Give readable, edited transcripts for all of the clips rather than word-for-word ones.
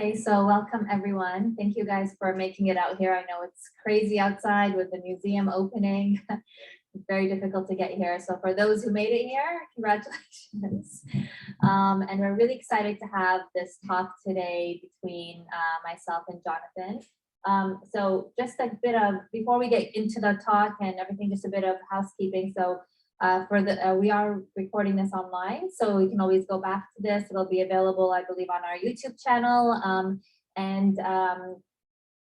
Okay, so welcome everyone. Thank you guys for making it out here. I know it's crazy outside with the museum opening. It's very difficult to get here. So for those who made it here, congratulations. And we're really excited to have this talk today between myself and Jonathan. So just a bit of, before we get into the talk and everything, just a bit of housekeeping. So we are recording this online, so you can always go back to this. It'll be available, I believe, on our YouTube channel.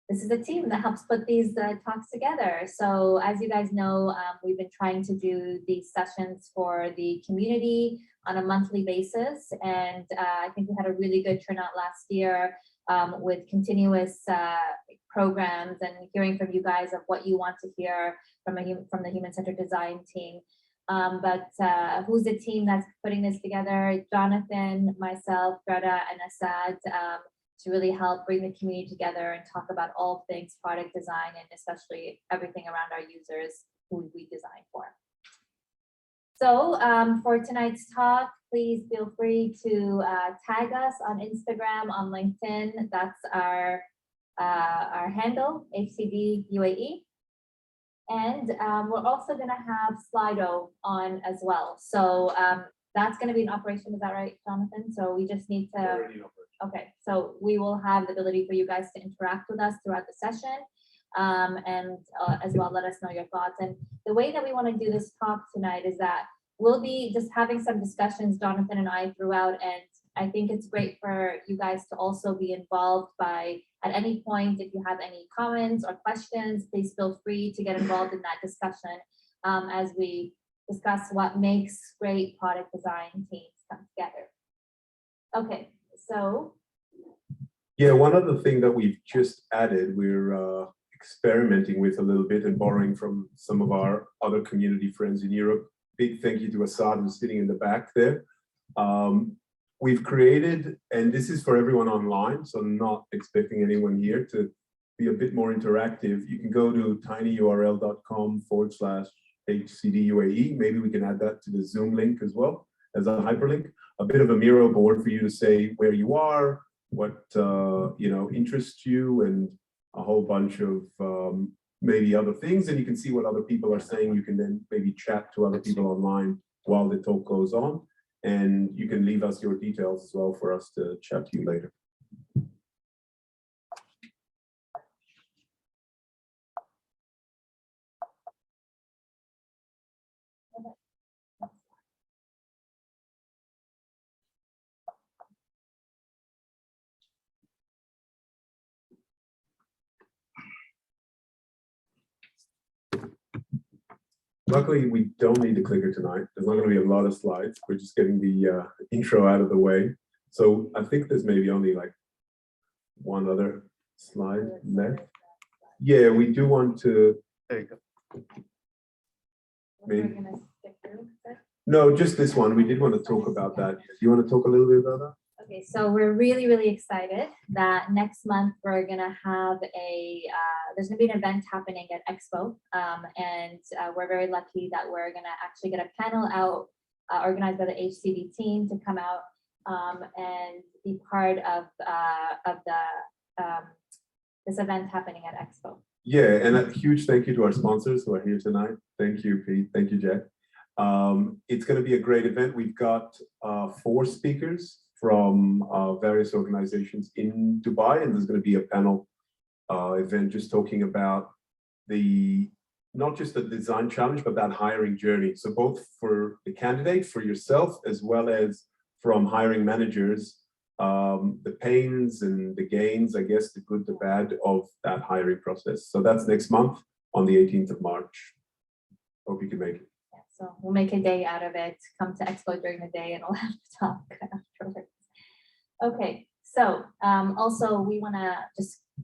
This is a team that helps put these talks together. So as you guys know, we've been trying to do these sessions for the community on a monthly basis. And I think we had a really good turnout last year with continuous programs and hearing from you guys of what you want to hear from the human-centered design team. Who's the team that's putting this together? Jonathan, myself, Greta, and Assad, to really help bring the community together and talk about all things product design and especially everything around our users who we design for. So for tonight's talk, please feel free to tag us on Instagram, on LinkedIn. That's our handle, HCD UAE. And we're also going to have Slido on as well. So that's going to be in operation. Is that right, Jonathan? So we just need to. Okay, so we will have the ability for you guys to interact with us throughout the session, and as well let us know your thoughts. And the way that we want to do this talk tonight is that we'll be just having some discussions, Jonathan and I, throughout, and I think it's great for you guys to also be involved by, at any point, if you have any comments or questions, please feel free to get involved in that discussion as we discuss what makes great product design teams come together. Okay, so. Yeah, one other thing that we've just added, we're experimenting with a little bit and borrowing from some of our other community friends in Europe. Big thank you to Assad, who's sitting in the back there. We've created, and this is for everyone online, so I'm not expecting anyone here to be a bit more interactive. You can go to tinyurl.com/HCD UAE. Maybe we can add that to the Zoom link as well as a hyperlink. A bit of a Miro board for you to say where you are, what interests you, and a whole bunch of maybe other things. And you can see what other people are saying. You can then maybe chat to other people online while the talk goes on. And you can leave us your details as well for us to chat to you later. Luckily, we don't need the clicker tonight. There's not going to be a lot of slides. We're just getting the intro out of the way. So I think there's maybe only like one other slide left. Yeah, we do want to. There you go. Maybe. No, just this one. We did want to talk about that. Do you want to talk a little bit about that? Okay, so we're really, really excited that next month we're going to have there's going to be an event happening at Expo. And we're very lucky that we're going to actually get a panel out organized by the HCD team to come out and be part of this event happening at Expo. Yeah, and a huge thank you to our sponsors who are here tonight. Thank you, Pete. Thank you, Jack. It's going to be a great event. We've got 4 speakers from various organizations in Dubai, and there's going to be a panel event just talking about not just the design challenge, but that hiring journey. So both for the candidate, for yourself, as well as from hiring managers, the pains and the gains, I guess, the good, the bad of that hiring process. So that's next month on the 18th of March. Hope you can make it. So we'll make a day out of it. Come to Expo during the day and we'll have to talk afterwards. Okay, so also we want to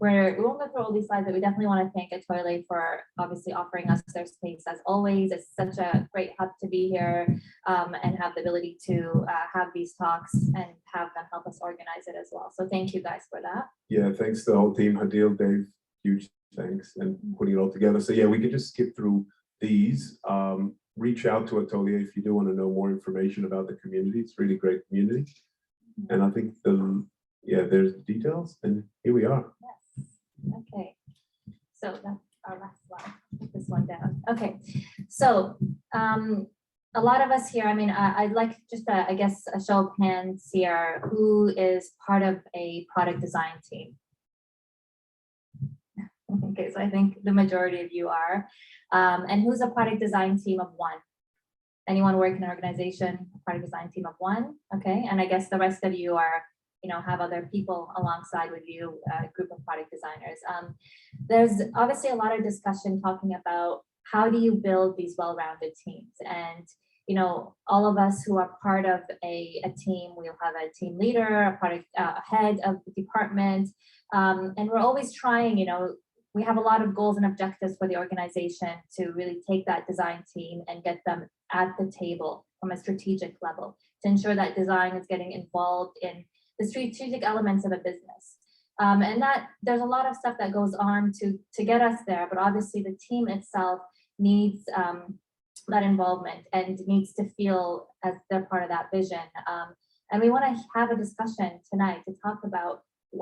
we won't go through all these slides, but we definitely want to thank Etoile for obviously offering us their space as always. It's such a great hub to be here and have the ability to have these talks and have them help us organize it as well. So thank you guys for that. Yeah, thanks to the whole team, Hadil, Dave, huge thanks, and putting it all together. So yeah, we could just skip through these. Reach out to Etoile if you do want to know more information about the community. It's a really great community. And I think the yeah, there's the details, and here we are. Yes. Okay. So that's our last slide. Put this one down. Okay. So a lot of us here, I mean, I'd like just I guess a show of hands here. Who is part of a product design team? Okay, so I think the majority of you are. And who's a product design team of one? Anyone work in an organization, a product design team of one? Okay, and I guess the rest of you are, have other people alongside with you, a group of product designers. There's obviously a lot of discussion talking about how do you build these well-rounded teams, and all of us who are part of a team, we'll have a team leader, a product head of the department, and we're always trying, we have a lot of goals and objectives for the organization to really take that design team and get them at the table from a strategic level to ensure that design is getting involved in the strategic elements of a business. And that there's a lot of stuff that goes on to get us there, but obviously the team itself needs that involvement and needs to feel as they're part of that vision. And we want to have a discussion tonight to talk about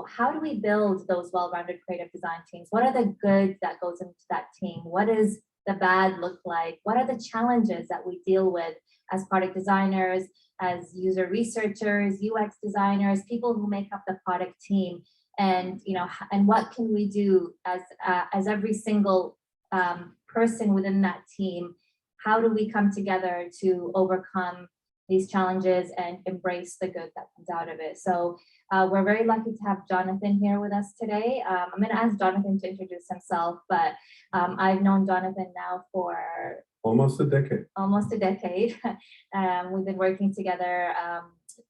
how do we build those well-rounded creative design teams? What are the good that goes into that team? What does the bad look like? What are the challenges that we deal with as product designers, as user researchers, UX designers, people who make up the product team? And and what can we do as every single person within that team? How do we come together to overcome these challenges and embrace the good that comes out of it? So we're very lucky to have Jonathan here with us today. I'm going to ask Jonathan to introduce himself, but I've known Jonathan now for almost a decade. Almost a decade. We've been working together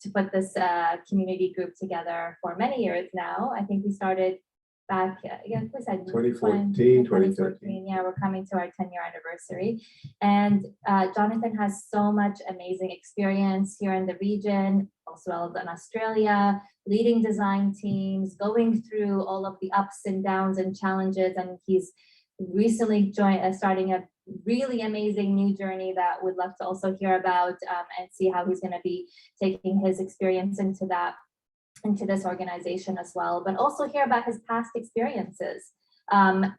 to put this community group together for many years now. I think we started back, yeah, we said 2014, 2013. Yeah, we're coming to our 10-year anniversary. And Jonathan has so much amazing experience here in the region, as well as in Australia, leading design teams, going through all of the ups and downs and challenges. And he's recently starting a really amazing new journey that we'd love to also hear about and see how he's going to be taking his experience into this organization as well, but also hear about his past experiences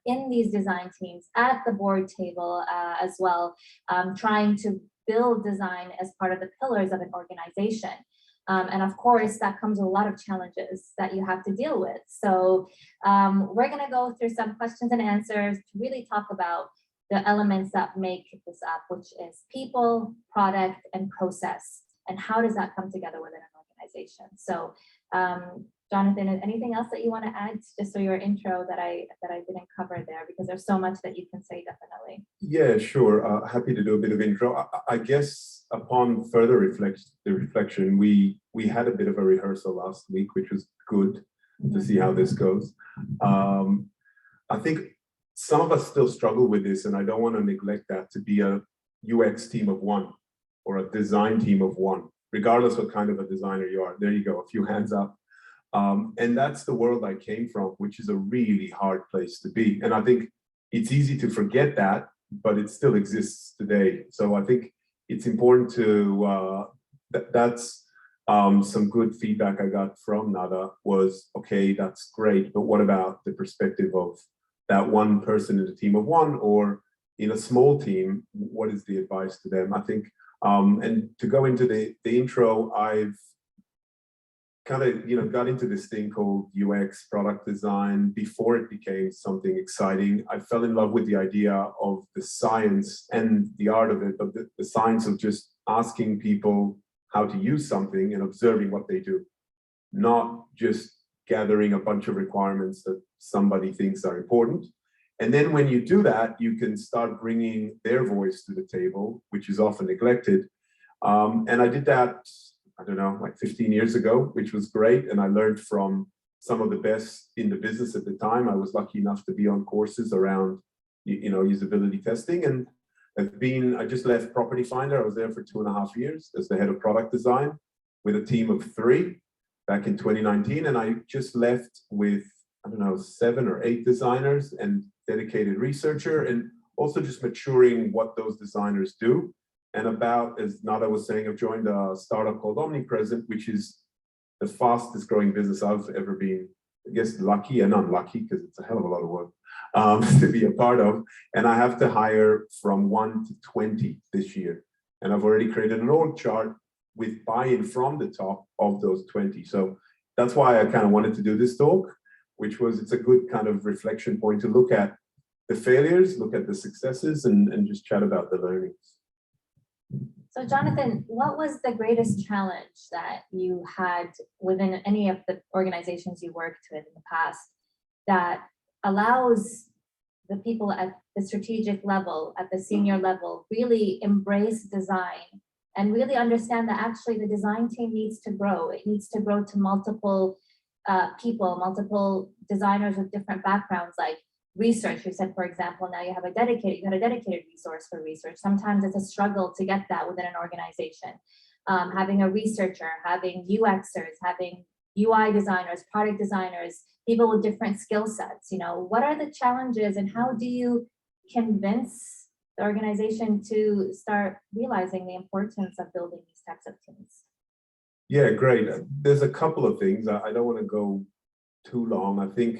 in these design teams at the board table as well, trying to build design as part of the pillars of an organization. And of course, that comes with a lot of challenges that you have to deal with. So we're going to go through some questions and answers to really talk about the elements that make this up, which is people, product, and process, and how does that come together within an organization. So Jonathan, anything else that you want to add, just so your intro that I didn't cover there, because there's so much that you can say, definitely. Yeah, sure. Happy to do a bit of intro. I guess upon further reflection, we had a bit of a rehearsal last week, which was good to see how this goes. I think some of us still struggle with this, and I don't want to neglect that, to be a UX team of one or a design team of one, regardless what kind of a designer you are. There you go, a few hands up. And that's the world I came from, which is a really hard place to be. And I think it's easy to forget that, but it still exists today. So I think it's important to, that's some good feedback I got from Nada was, okay, that's great, but what about the perspective of that one person in a team of one, or in a small team, what is the advice to them? I think, and to go into the intro, I've kind of, got into this thing called UX product design before it became something exciting. I fell in love with the idea of the science and the art of it, but the science of just asking people how to use something and observing what they do, not just gathering a bunch of requirements that somebody thinks are important. And then when you do that, you can start bringing their voice to the table, which is often neglected. And I did that, I don't know, like 15 years ago, which was great. And I learned from some of the best in the business at the time. I was lucky enough to be on courses around, usability testing. And I just left Property Finder. I was there for 2.5 years as the head of product design with a team of 3 back in 2019. And I just left with, 7 or 8 designers and dedicated researcher, and also just maturing what those designers do. And about, as Nada was saying, I've joined a startup called Omnipresent, which is the fastest growing business I've ever been, I guess, lucky and unlucky, because it's a hell of a lot of work to be a part of. And I have to hire from 1 to 20 this year. And I've already created an org chart with buy-in from the top of those 20. So that's why I kind of wanted to do this talk, which was, it's a good kind of reflection point to look at the failures, look at the successes, and just chat about the learnings. So Jonathan, what was the greatest challenge that you had within any of the organizations you worked with in the past that allows the people at the strategic level, at the senior level, really embrace design and really understand that actually the design team needs to grow. It needs to grow to multiple people, multiple designers with different backgrounds, like research. You said, for example, now you had a dedicated resource for research. Sometimes it's a struggle to get that within an organization. Having a researcher, having UXers, having UI designers, product designers, people with different skill sets. You know, what are the challenges and how do you convince the organization to start realizing the importance of building these types of teams? Yeah, great. There's a couple of things. I don't want to go too long. I think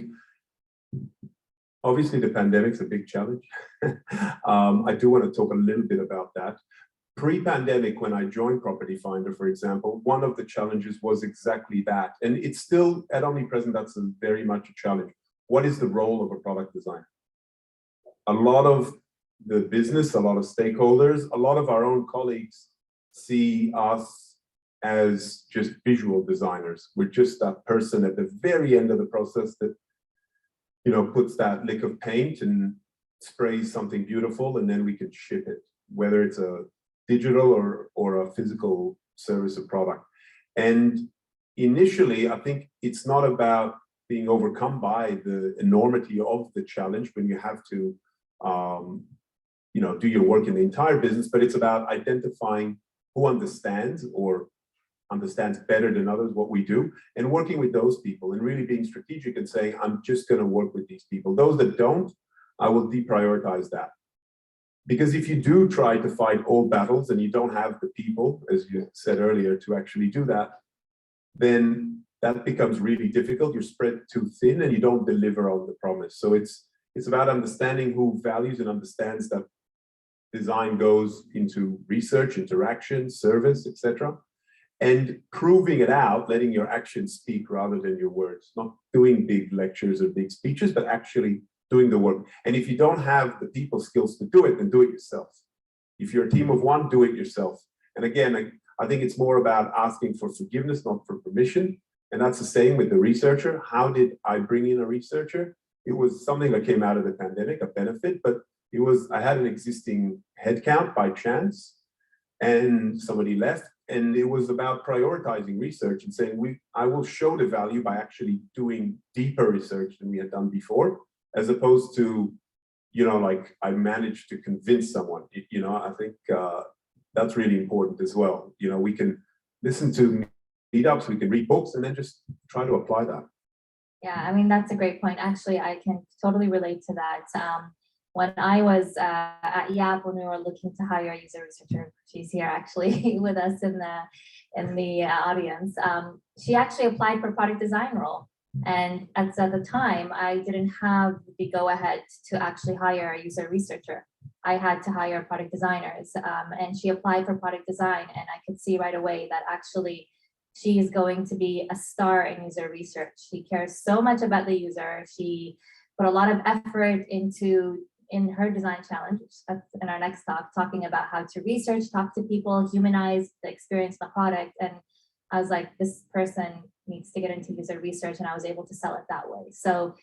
obviously the pandemic's a big challenge. I do want to talk a little bit about that. Pre-pandemic, when I joined Property Finder, for example, one of the challenges was exactly that. And it's still at Omnipresent, that's very much a challenge. What is the role of a product designer? A lot of the business, a lot of stakeholders, a lot of our own colleagues see us as just visual designers. We're just that person at the very end of the process that, you know, puts that lick of paint and sprays something beautiful, and then we can ship it, whether it's a digital or a physical service or product. And initially, I think it's not about being overcome by the enormity of the challenge when you have to, you know, do your work in the entire business, but it's about identifying who understands or understands better than others what we do, and working with those people and really being strategic and saying, I'm just going to work with these people. Those that don't, I will deprioritize that. Because if you do try to fight all battles and you don't have the people, as you said earlier, to actually do that, then that becomes really difficult. You're spread too thin and you don't deliver on the promise. So it's about understanding who values and understands that design goes into research, interaction, service, etc. And proving it out, letting your actions speak rather than your words, not doing big lectures or big speeches, but actually doing the work. And if you don't have the people skills to do it, then do it yourself. If you're a team of one, do it yourself. And again, I think it's more about asking for forgiveness, not for permission. And that's the same with the researcher. How did I bring in a researcher? It was something that came out of the pandemic, a benefit, but I had an existing headcount by chance, and somebody left. And it was about prioritizing research and saying, I will show the value by actually doing deeper research than we had done before, as opposed to, you know, like I managed to convince someone. You know, I think that's really important as well. You know, we can listen to meetups, we can read books, and then just try to apply that. Yeah, I mean, that's a great point. Actually, I can totally relate to that. When I was at YAP, when we were looking to hire a user researcher, she's here actually with us in the audience. She actually applied for product design role. And at the time, I didn't have the go-ahead to actually hire a user researcher. I had to hire product designers, and she applied for product design, and I could see right away that actually she is going to be a star in user research. She cares so much about the user. She put a lot of effort in her design challenge, which that's in our next talk, talking about how to research, talk to people, humanize the experience of the product. And I was like, this person needs to get into user research, and I was able to sell it that way. So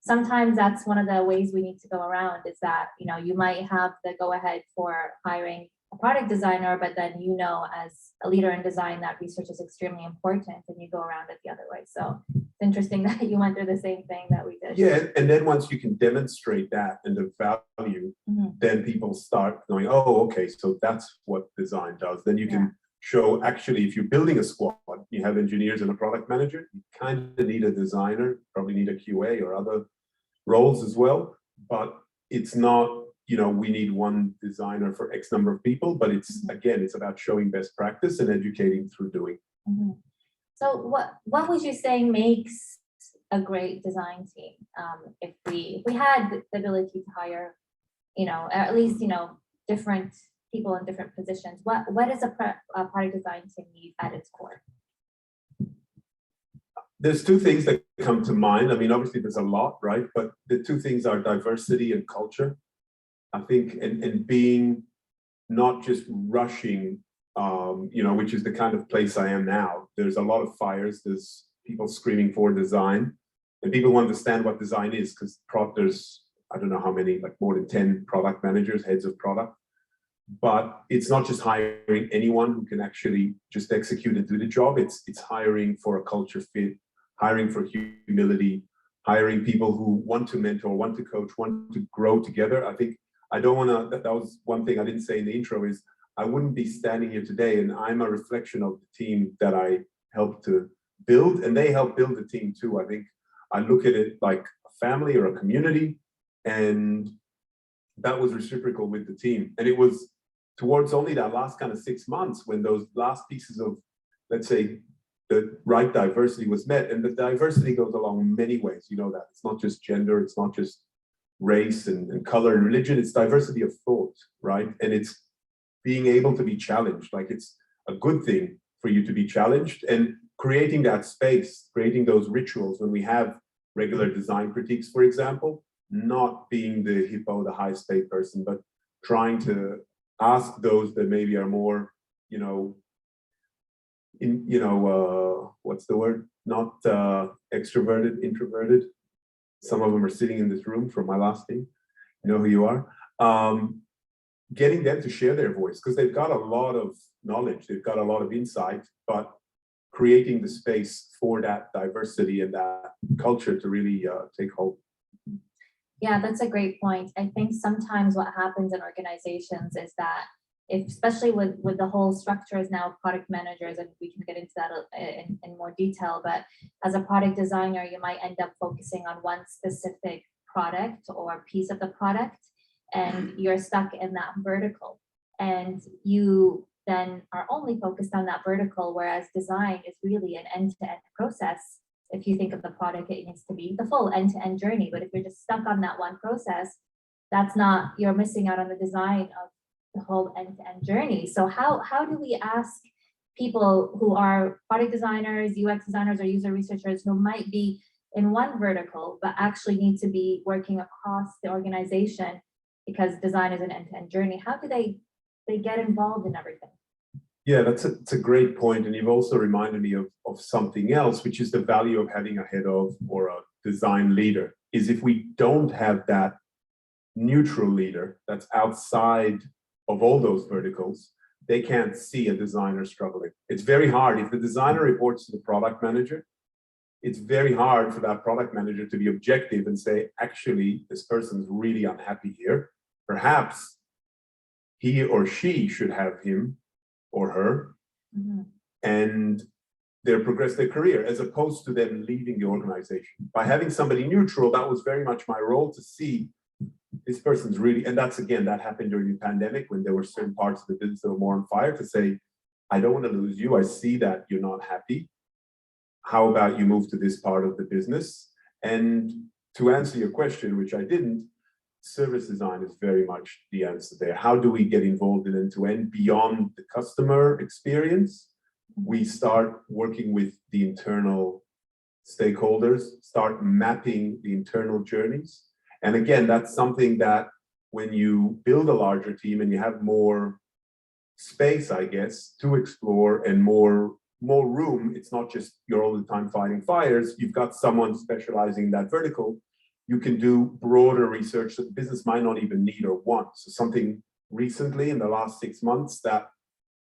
sometimes that's one of the ways we need to go around, is that, you know, you might have the go ahead for hiring a product designer, but then, you know, as a leader in design, that research is extremely important, and you go around it the other way. So it's interesting that you went through the same thing that we did. Yeah, and then once you can demonstrate that and the value, then people start going, oh, okay, so that's what design does. Then you can show, actually, if you're building a squad, you have engineers and a product manager, you kind of need a designer, probably need a QA or other roles as well. But it's not, you know, we need one designer for X number of people, but it's, again, it's about showing best practice and educating through doing. So what would you say makes a great design team? If we had the ability to hire, or at least, different people in different positions, what is a product design team need at its core? There's two things that come to mind. I mean, obviously there's a lot, right? But the two things are diversity and culture. I think, and being not just rushing, which is the kind of place I am now. There's a lot of fires. There's people screaming for design, and people who understand what design is, because there's, I don't know how many, like more than 10 product managers, heads of product. But it's not just hiring anyone who can actually just execute and do the job. It's hiring for a culture fit, hiring for humility, hiring people who want to mentor, want to coach, want to grow together. I think I don't want to, that was one thing I didn't say in the intro, is I wouldn't be standing here today, and I'm a reflection of the team that I helped to build, and they helped build the team too. I think I look at it like a family or a community, and that was reciprocal with the team. And it was towards only that last kind of 6 months when those last pieces of, let's say, the right diversity was met. And the diversity goes along many ways, you know that. It's not just gender, it's not just race and color and religion, it's diversity of thought, right? And it's being able to be challenged. Like, it's a good thing for you to be challenged, and creating that space, creating those rituals when we have regular design critiques, for example, not being the hippo, the highest paid person, but trying to ask those that maybe are more, what's the word? Not extroverted, introverted. Some of them are sitting in this room from my last team. You know who you are. Getting them to share their voice, because they've got a lot of knowledge, they've got a lot of insight, but creating the space for that diversity and that culture to really take hold. Yeah, that's a great point. I think sometimes what happens in organizations is that, especially with the whole structures now of product managers, and we can get into that in more detail, but as a product designer, you might end up focusing on one specific product or piece of the product, and you're stuck in that vertical. And you then are only focused on that vertical, whereas design is really an end-to-end process. If you think of the product, it needs to be the full end-to-end journey. But if you're just stuck on that one process, you're missing out on the design of the whole end-to-end journey. So how do we ask people who are product designers, UX designers, or user researchers who might be in one vertical, but actually need to be working across the organization, because design is an end-to-end journey? How do they get involved in everything? Yeah, that's a great point. And you've also reminded me of something else, which is the value of having a head of or a design leader, is if we don't have that neutral leader that's outside of all those verticals, they can't see a designer struggling. It's very hard. If the designer reports to the product manager, it's very hard for that product manager to be objective and say, actually, this person's really unhappy here. Perhaps he or she should have him or her, and they'll progress their career, as opposed to them leaving the organization. By having somebody neutral, that was very much my role, to see this person's really, and that's, again, that happened during the pandemic when there were certain parts of the business that were more on fire, to say, I don't want to lose you. I see that you're not happy. How about you move to this part of the business? And to answer your question, which I didn't, service design is very much the answer there. How do we get involved in end-to-end beyond the customer experience? We start working with the internal stakeholders, start mapping the internal journeys. And again, that's something that when you build a larger team and you have more space, I guess, to explore and more room, it's not just you're all the time fighting fires. You've got someone specializing in that vertical. You can do broader research that the business might not even need or want. So something recently in the last 6 months that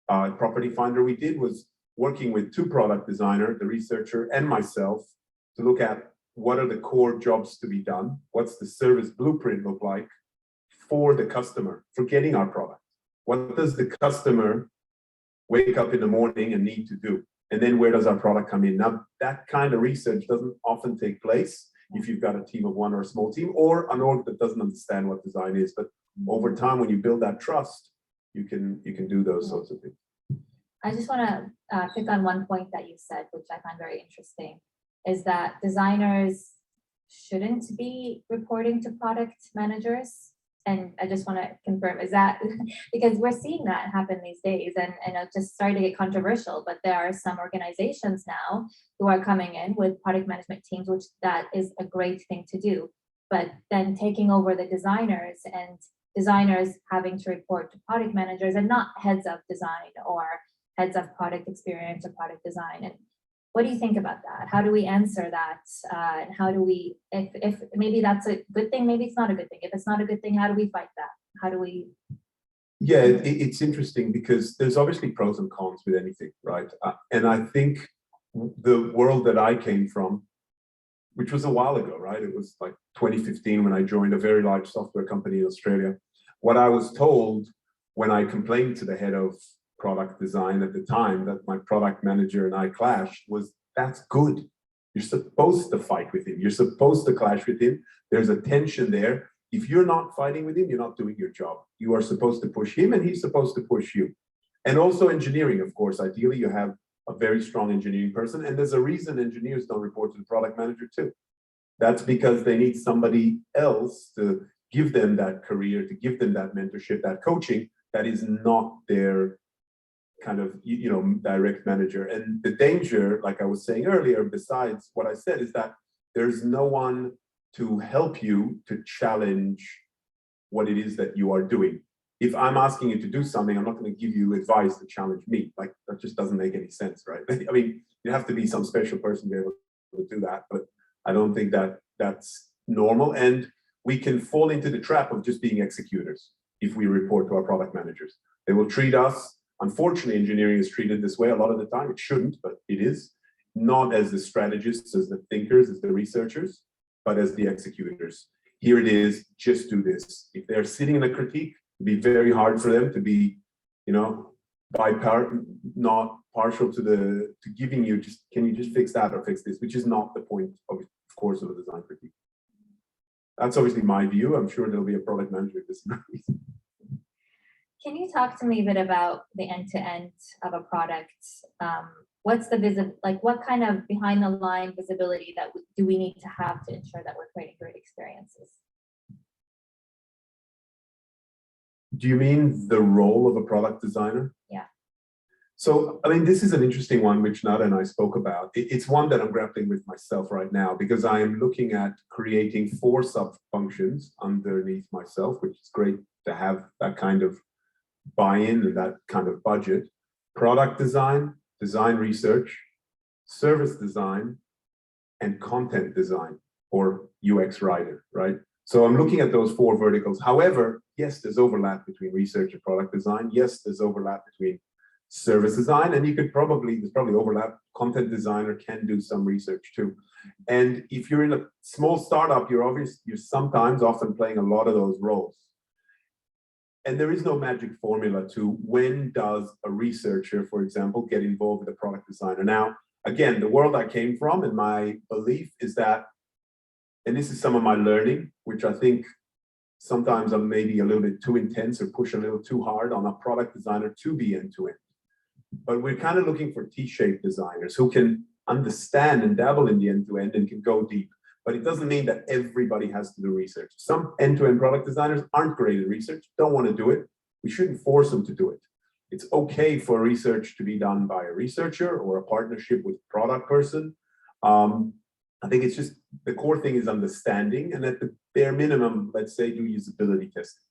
Property Finder we did was working with 2 product designers, the researcher and myself, to look at what are the core jobs to be done, what's the service blueprint look like for the customer, for getting our product. What does the customer wake up in the morning and need to do? And then where does our product come in? Now, that kind of research doesn't often take place if you've got a team of 1 or a small team, or an org that doesn't understand what design is. But over time, when you build that trust, you can do those sorts of things. I just want to pick on one point that you said, which I find very interesting, is that designers shouldn't be reporting to product managers. And I just want to confirm, is that because we're seeing that happen these days, and it's just starting to get controversial, but there are some organizations now who are coming in with product management teams, which that is a great thing to do. But then taking over the designers and designers having to report to product managers and not heads of design or heads of product experience or product design. And what do you think about that? How do we answer that? And how do we, if maybe that's a good thing, maybe it's not a good thing. If it's not a good thing, how do we fight that? How do we? Yeah, it's interesting because there's obviously pros and cons with anything, right? And I think the world that I came from, which was a while ago, right? It was like 2015 when I joined a very large software company in Australia. What I was told when I complained to the head of product design at the time that my product manager and I clashed was, that's good. You're supposed to fight with him. You're supposed to clash with him. There's a tension there. If you're not fighting with him, you're not doing your job. You are supposed to push him and he's supposed to push you. And also engineering, of course. Ideally, you have a very strong engineering person. And there's a reason engineers don't report to the product manager too. That's because they need somebody else to give them that career, to give them that mentorship, that coaching, that is not their kind of, direct manager. And the danger, like I was saying earlier, besides what I said, is that there's no one to help you to challenge what it is that you are doing. If I'm asking you to do something, I'm not going to give you advice to challenge me. Like, that just doesn't make any sense, right? I mean, you have to be some special person to be able to do that, but I don't think that that's normal. And we can fall into the trap of just being executors if we report to our product managers. They will treat us, unfortunately, engineering is treated this way a lot of the time. It shouldn't, but it is. Not as the strategists, as the thinkers, as the researchers, but as the executors. Here it is, just do this. If they're sitting in a critique, it'd be very hard for them to be, not partial to giving you, just, can you just fix that or fix this, which is not the point, of course, of a design critique. That's obviously my view. I'm sure there'll be a product manager who disagrees. Can you talk to me a bit about the end-to-end of a product? What's the what kind of behind the line visibility that do we need to have to ensure that we're creating great experiences? Do you mean the role of a product designer? Yeah. So, I mean, this is an interesting one, which Nada and I spoke about. It's one that I'm grappling with myself right now, because I am looking at creating 4 sub-functions underneath myself, which is great to have that kind of buy-in and that kind of budget. Product design, design research, service design, and content design, or UX writer, right? So I'm looking at those 4 verticals. However, yes, there's overlap between research and product design. Yes, there's overlap between service design, and there's probably overlap. Content designer can do some research too. And if you're in a small startup, you're sometimes often playing a lot of those roles. And there is no magic formula to when does a researcher, for example, get involved with a product designer. Now, again, the world I came from and my belief is that, and this is some of my learning, which I think sometimes I'm maybe a little bit too intense or push a little too hard on a product designer to be end-to-end. But we're kind of looking for T-shaped designers who can understand and dabble in the end-to-end and can go deep. But it doesn't mean that everybody has to do research. Some end-to-end product designers aren't great at research, don't want to do it. We shouldn't force them to do it. It's okay for research to be done by a researcher or a partnership with a product person. I think it's just, the core thing is understanding, and at the bare minimum, let's say, do usability testing,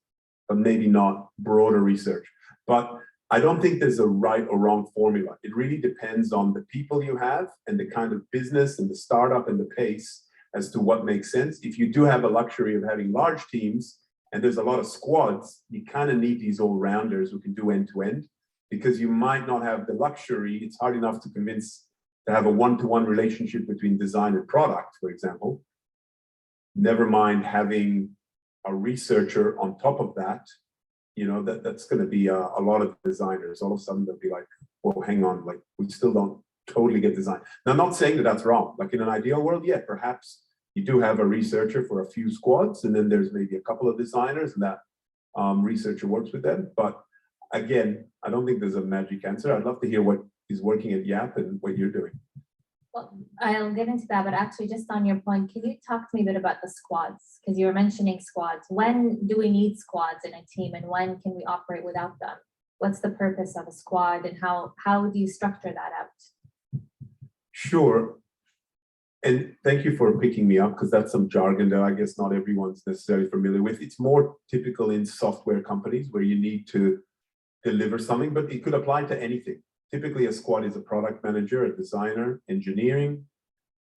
but maybe not broader research. But I don't think there's a right or wrong formula. It really depends on the people you have and the kind of business and the startup and the pace as to what makes sense. If you do have a luxury of having large teams and there's a lot of squads, you kind of need these all-rounders who can do end-to-end, because you might not have the luxury. It's hard enough to convince to have a one-to-one relationship between design and product, for example. Never mind having a researcher on top of that. That's going to be a lot of designers. All of a sudden they'll be like, well, hang on, like, we still don't totally get design. Now, I'm not saying that that's wrong. Like, in an ideal world, yeah, perhaps you do have a researcher for a few squads, and then there's maybe a couple of designers, and that researcher works with them. But again, I don't think there's a magic answer. I'd love to hear what is working at Yap and what you're doing. Well, I'll get into that, but actually just on your point, can you talk to me a bit about the squads? Because you were mentioning squads. When do we need squads in a team and when can we operate without them? What's the purpose of a squad and how do you structure that out? Sure. And thank you for picking me up because that's some jargon that I guess not everyone's necessarily familiar with. It's more typical in software companies where you need to deliver something, but it could apply to anything. Typically, a squad is a product manager, a designer, engineering,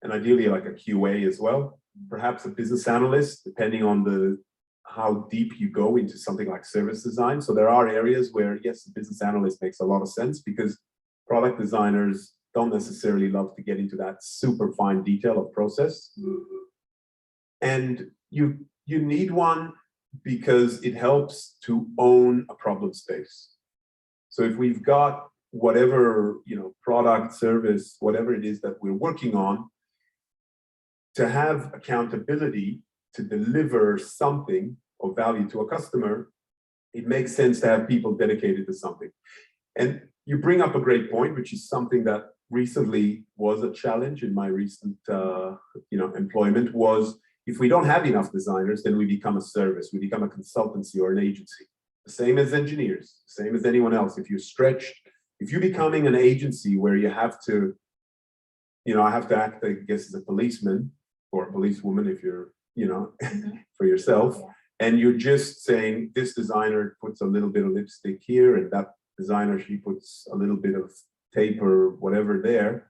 and ideally like a QA as well. Perhaps a business analyst, depending on how deep you go into something like service design. So there are areas where, yes, the business analyst makes a lot of sense because product designers don't necessarily love to get into that super fine detail of process. And you need one because it helps to own a problem space. So if we've got whatever, product, service, whatever it is that we're working on, to have accountability to deliver something of value to a customer, it makes sense to have people dedicated to something. And you bring up a great point, which is something that recently was a challenge in my recent employment, was if we don't have enough designers, then we become a service, we become a consultancy or an agency. The same as engineers, same as anyone else. If you're becoming an agency where you have to, I have to act, I guess, as a policeman or a policewoman if you're, for yourself, and you're just saying this designer puts a little bit of lipstick here and that designer, she puts a little bit of tape or whatever there,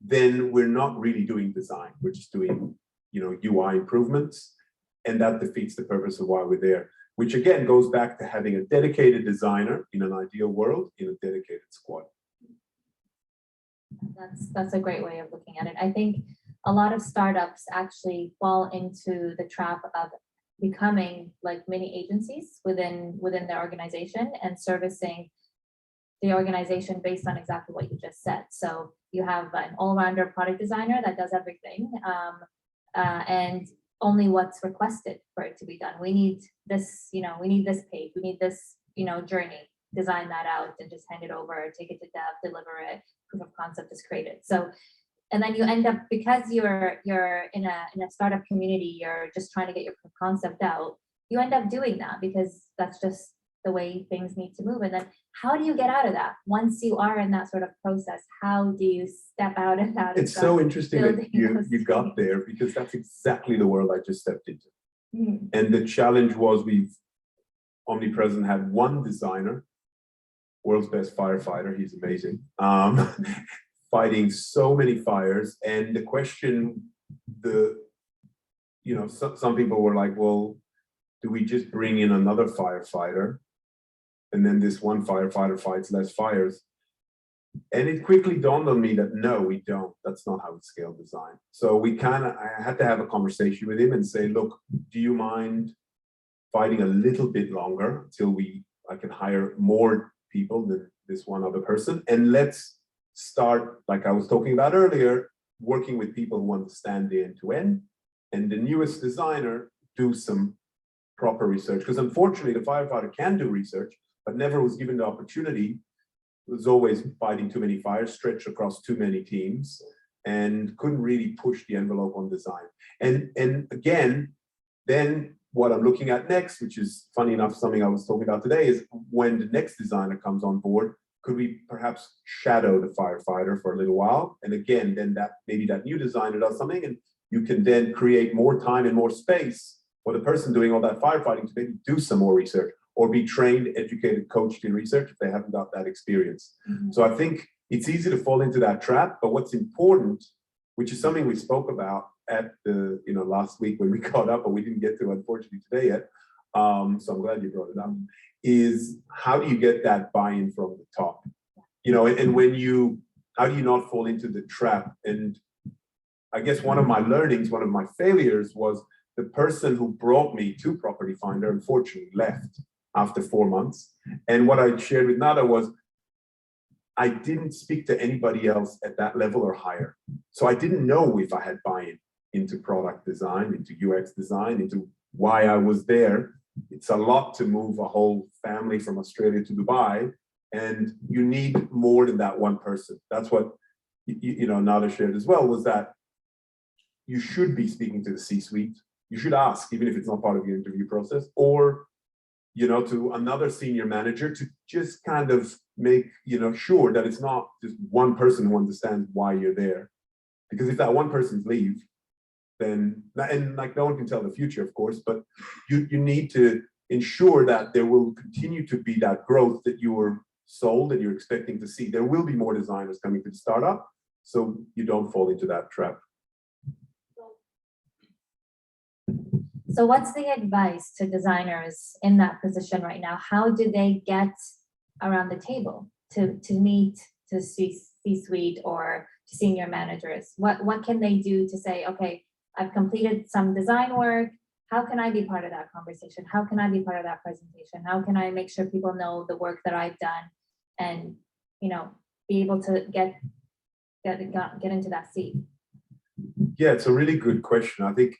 then we're not really doing design. We're just doing, UI improvements, and that defeats the purpose of why we're there. Which again goes back to having a dedicated designer in an ideal world in a dedicated squad. That's a great way of looking at it. I think a lot of startups actually fall into the trap of becoming like mini agencies within their organization and servicing the organization based on exactly what you just said. So you have an all-rounder product designer that does everything, and only what's requested for it to be done. We need this, we need this page, we need this, journey, design that out and just hand it over, take it to dev, deliver it, proof of concept is created. So, and then you end up, because you're in a startup community, you're just trying to get your proof of concept out, you end up doing that because that's just the way things need to move. And then how do you get out of that? Once you are in that sort of process, how do you step out of that? It's so interesting that you got there because that's exactly the world I just stepped into. Mm-hmm. And the challenge was Omnipresent had one designer, world's best firefighter, he's amazing, fighting so many fires. And the question, some people were like, well, do we just bring in another firefighter? And then this one firefighter fights less fires. And it quickly dawned on me that no, we don't. That's not how we scale design. So I had to have a conversation with him and say, look, do you mind fighting a little bit longer until I can hire more people than this one other person? And let's start, like I was talking about earlier, working with people who understand the end-to-end, and the newest designer do some proper research. Because unfortunately, the firefighter can do research, but never was given the opportunity, was always fighting too many fires, stretched across too many teams, and couldn't really push the envelope on design. And again, then what I'm looking at next, which is funny enough, something I was talking about today, is when the next designer comes on board, could we perhaps shadow the firefighter for a little while? And again, then maybe that new designer does something, and you can then create more time and more space for the person doing all that firefighting to maybe do some more research or be trained, educated, coached in research if they haven't got that experience. Mm-hmm. So I think it's easy to fall into that trap, but what's important, which is something we spoke about at the last week when we caught up, but we didn't get to unfortunately today yet. So I'm glad you brought it up. Is how do you get that buy-in from the top? And how do you not fall into the trap? And I guess one of my learnings, one of my failures was the person who brought me to Property Finder unfortunately left after 4 months. And what I shared with Nada was I didn't speak to anybody else at that level or higher. So I didn't know if I had buy-in into product design, into UX design, into why I was there. it's a lot to move a whole family from Australia to Dubai, and you need more than that one person. That's what Nada shared as well, was that you should be speaking to the C-suite. You should ask, even if it's not part of your interview process, or to another senior manager, to just kind of make sure that it's not just one person who understands why you're there. Because if that one person's leave, then, and like no one can tell the future, of course, but you need to ensure that there will continue to be that growth that you were sold and you're expecting to see. There will be more designers coming to the startup, so you don't fall into that trap. So what's the advice to designers in that position right now? How do they get around the table to meet to C-suite or to senior managers? What can they do to say, okay, I've completed some design work. How can I be part of that conversation? How can I be part of that presentation? How can I make sure people know the work that I've done and, be able to get into that seat? Yeah, it's a really good question. I think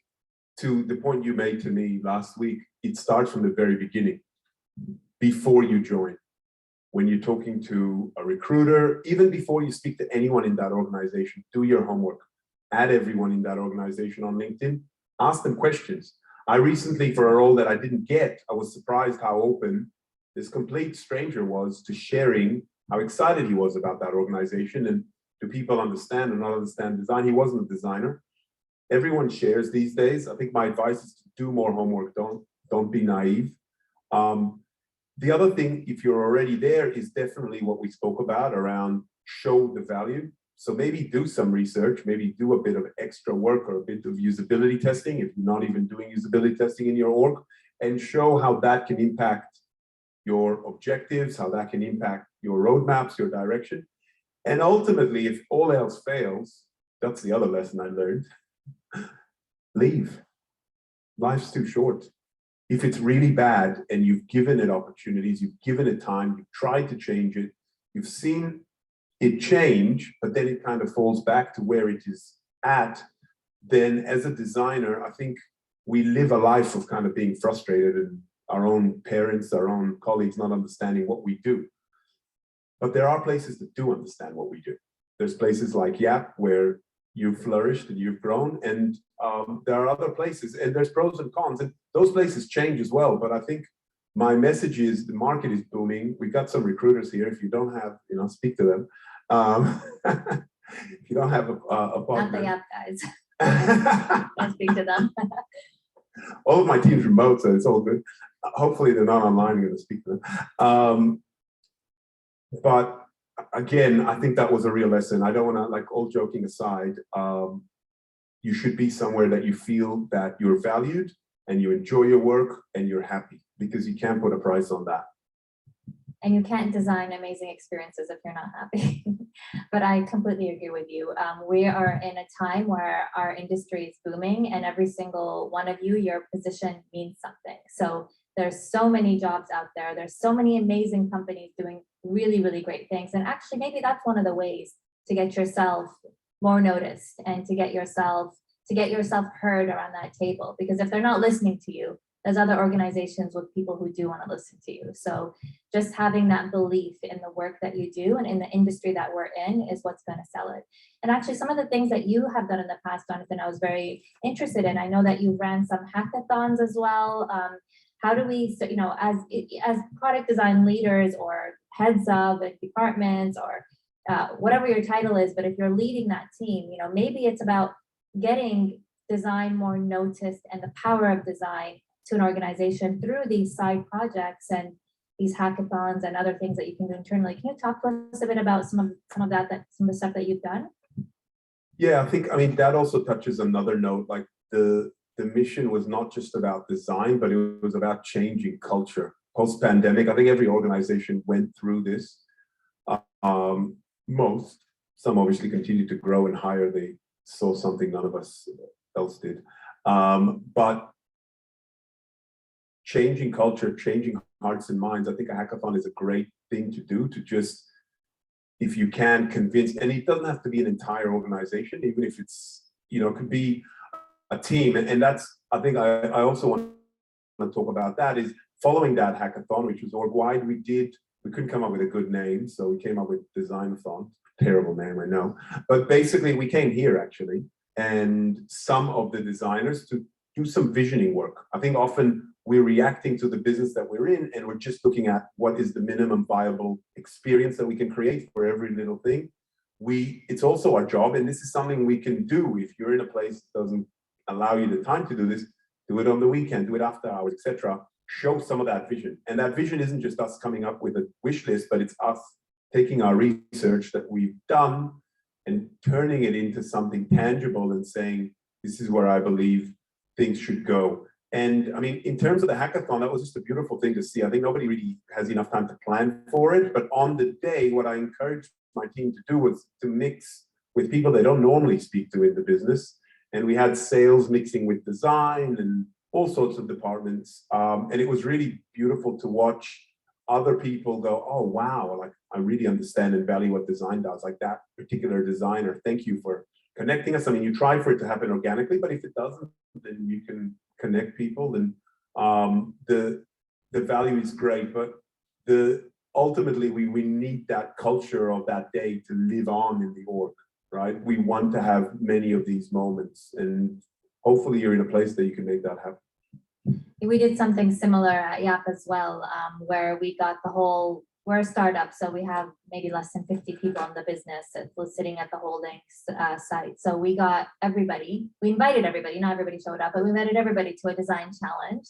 to the point you made to me last week, it starts from the very beginning, before you join. When you're talking to a recruiter, even before you speak to anyone in that organization, do your homework. Add everyone in that organization on LinkedIn, ask them questions. I recently, for a role that I didn't get, I was surprised how open this complete stranger was to sharing how excited he was about that organization. And do people understand or not understand design? He wasn't a designer. Everyone shares these days. I think my advice is to do more homework. Don't be naive. The other thing, if you're already there, is definitely what we spoke about around show the value. So maybe do some research, maybe do a bit of extra work or a bit of usability testing if you're not even doing usability testing in your org, and show how that can impact your objectives, how that can impact your roadmaps, your direction. And ultimately, if all else fails, that's the other lesson I learned, leave. Life's too short. If it's really bad and you've given it opportunities, you've given it time, you've tried to change it, you've seen it change, but then it kind of falls back to where it is at, then as a designer, I think we live a life of kind of being frustrated and our own parents, our own colleagues not understanding what we do. But there are places that do understand what we do. There's places like Yap where you've flourished and you've grown, and there are other places, and there's pros and cons, and those places change as well. But I think my message is the market is booming. We've got some recruiters here. If you don't have, speak to them. If you don't have a partner. Not the Yap guys. Don't speak to them. All of my team's remote, so it's all good. Hopefully they're not online. I'm going to speak to them. But again, I think that was a real lesson. I don't want to, like, all joking aside, you should be somewhere that you feel that you're valued and you enjoy your work and you're happy, because you can't put a price on that. And you can't design amazing experiences if you're not happy. But I completely agree with you. We are in a time where our industry is booming, and every single one of you, your position means something. So there's so many jobs out there. There's so many amazing companies doing really, really great things. And actually, maybe that's one of the ways to get yourself more noticed and to get yourself heard around that table. Because if they're not listening to you, there's other organizations with people who do want to listen to you. So just having that belief in the work that you do and in the industry that we're in is what's going to sell it. And actually, some of the things that you have done in the past, Jonathan, I was very interested in. I know that you ran some hackathons as well. How do we, as product design leaders or heads of departments or whatever your title is, but if you're leading that team, maybe it's about getting design more noticed and the power of design to an organization through these side projects and these hackathons and other things that you can do internally. Can you talk to us a bit about some of some of the stuff that you've done? Yeah, I mean, that also touches another note. Like the mission was not just about design, but it was about changing culture. Post-pandemic, I think every organization went through this. Some obviously continued to grow and hire. They saw something none of us else did. But changing culture, changing hearts and minds, I think a hackathon is a great thing to do, to just, if you can convince, and it doesn't have to be an entire organization, even if it's, it could be a team. And that's, I think I also want to talk about that is following that hackathon, which was org-wide, we couldn't come up with a good name, so we came up with Designathon. Terrible name, I know. But basically, we came here actually, and some of the designers to do some visioning work. I think often we're reacting to the business that we're in, and we're just looking at what is the minimum viable experience that we can create for every little thing. It's also our job, and this is something we can do if you're in a place that doesn't allow you the time to do this. Do it on the weekend, do it after hours, etc. Show some of that vision. And that vision isn't just us coming up with a wish list, but it's us taking our research that we've done and turning it into something tangible and saying, this is where I believe things should go. And I mean, in terms of the hackathon, that was just a beautiful thing to see. I think nobody really has enough time to plan for it, but on the day, what I encouraged my team to do was to mix with people they don't normally speak to in the business. And we had sales mixing with design and all sorts of departments. And it was really beautiful to watch other people go, oh, wow, like I really understand and value what design does. Like that particular designer, thank you for connecting us. I mean, you try for it to happen organically, but if it doesn't, then you can connect people. And the value is great, but ultimately we need that culture of that day to live on in the org, right? We want to have many of these moments, and hopefully you're in a place that you can make that happen. We did something similar at YAP as well, where we got we're a startup, so we have maybe less than 50 people in the business that was sitting at the holdings site. So we got everybody, we invited everybody, not everybody showed up, but we invited everybody to a design challenge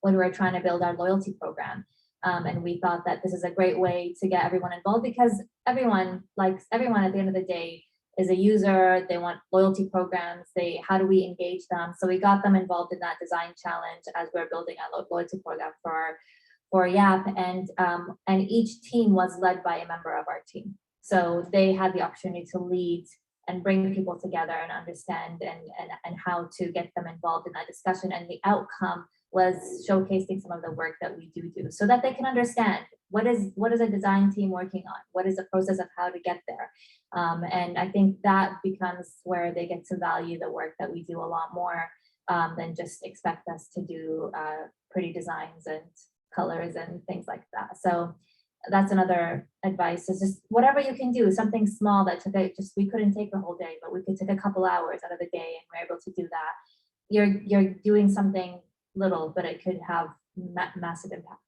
when we were trying to build our loyalty program. And we thought that this is a great way to get everyone involved, because everyone at the end of the day is a user. They want loyalty programs. How do we engage them? So we got them involved in that design challenge as we're building our loyalty program for YAP, and each team was led by a member of our team. So they had the opportunity to lead and bring people together and understand and how to get them involved in that discussion. And the outcome was showcasing some of the work that we do so that they can understand what is a design team working on, what is the process of how to get there. And I think that becomes where they get to value the work that we do a lot more than just expect us to do pretty designs and colors and things like that. So that's another advice, is just whatever you can do, something small that we couldn't take the whole day, but we could take a couple hours out of the day, and we're able to do that. You're doing something little, but it could have massive impact.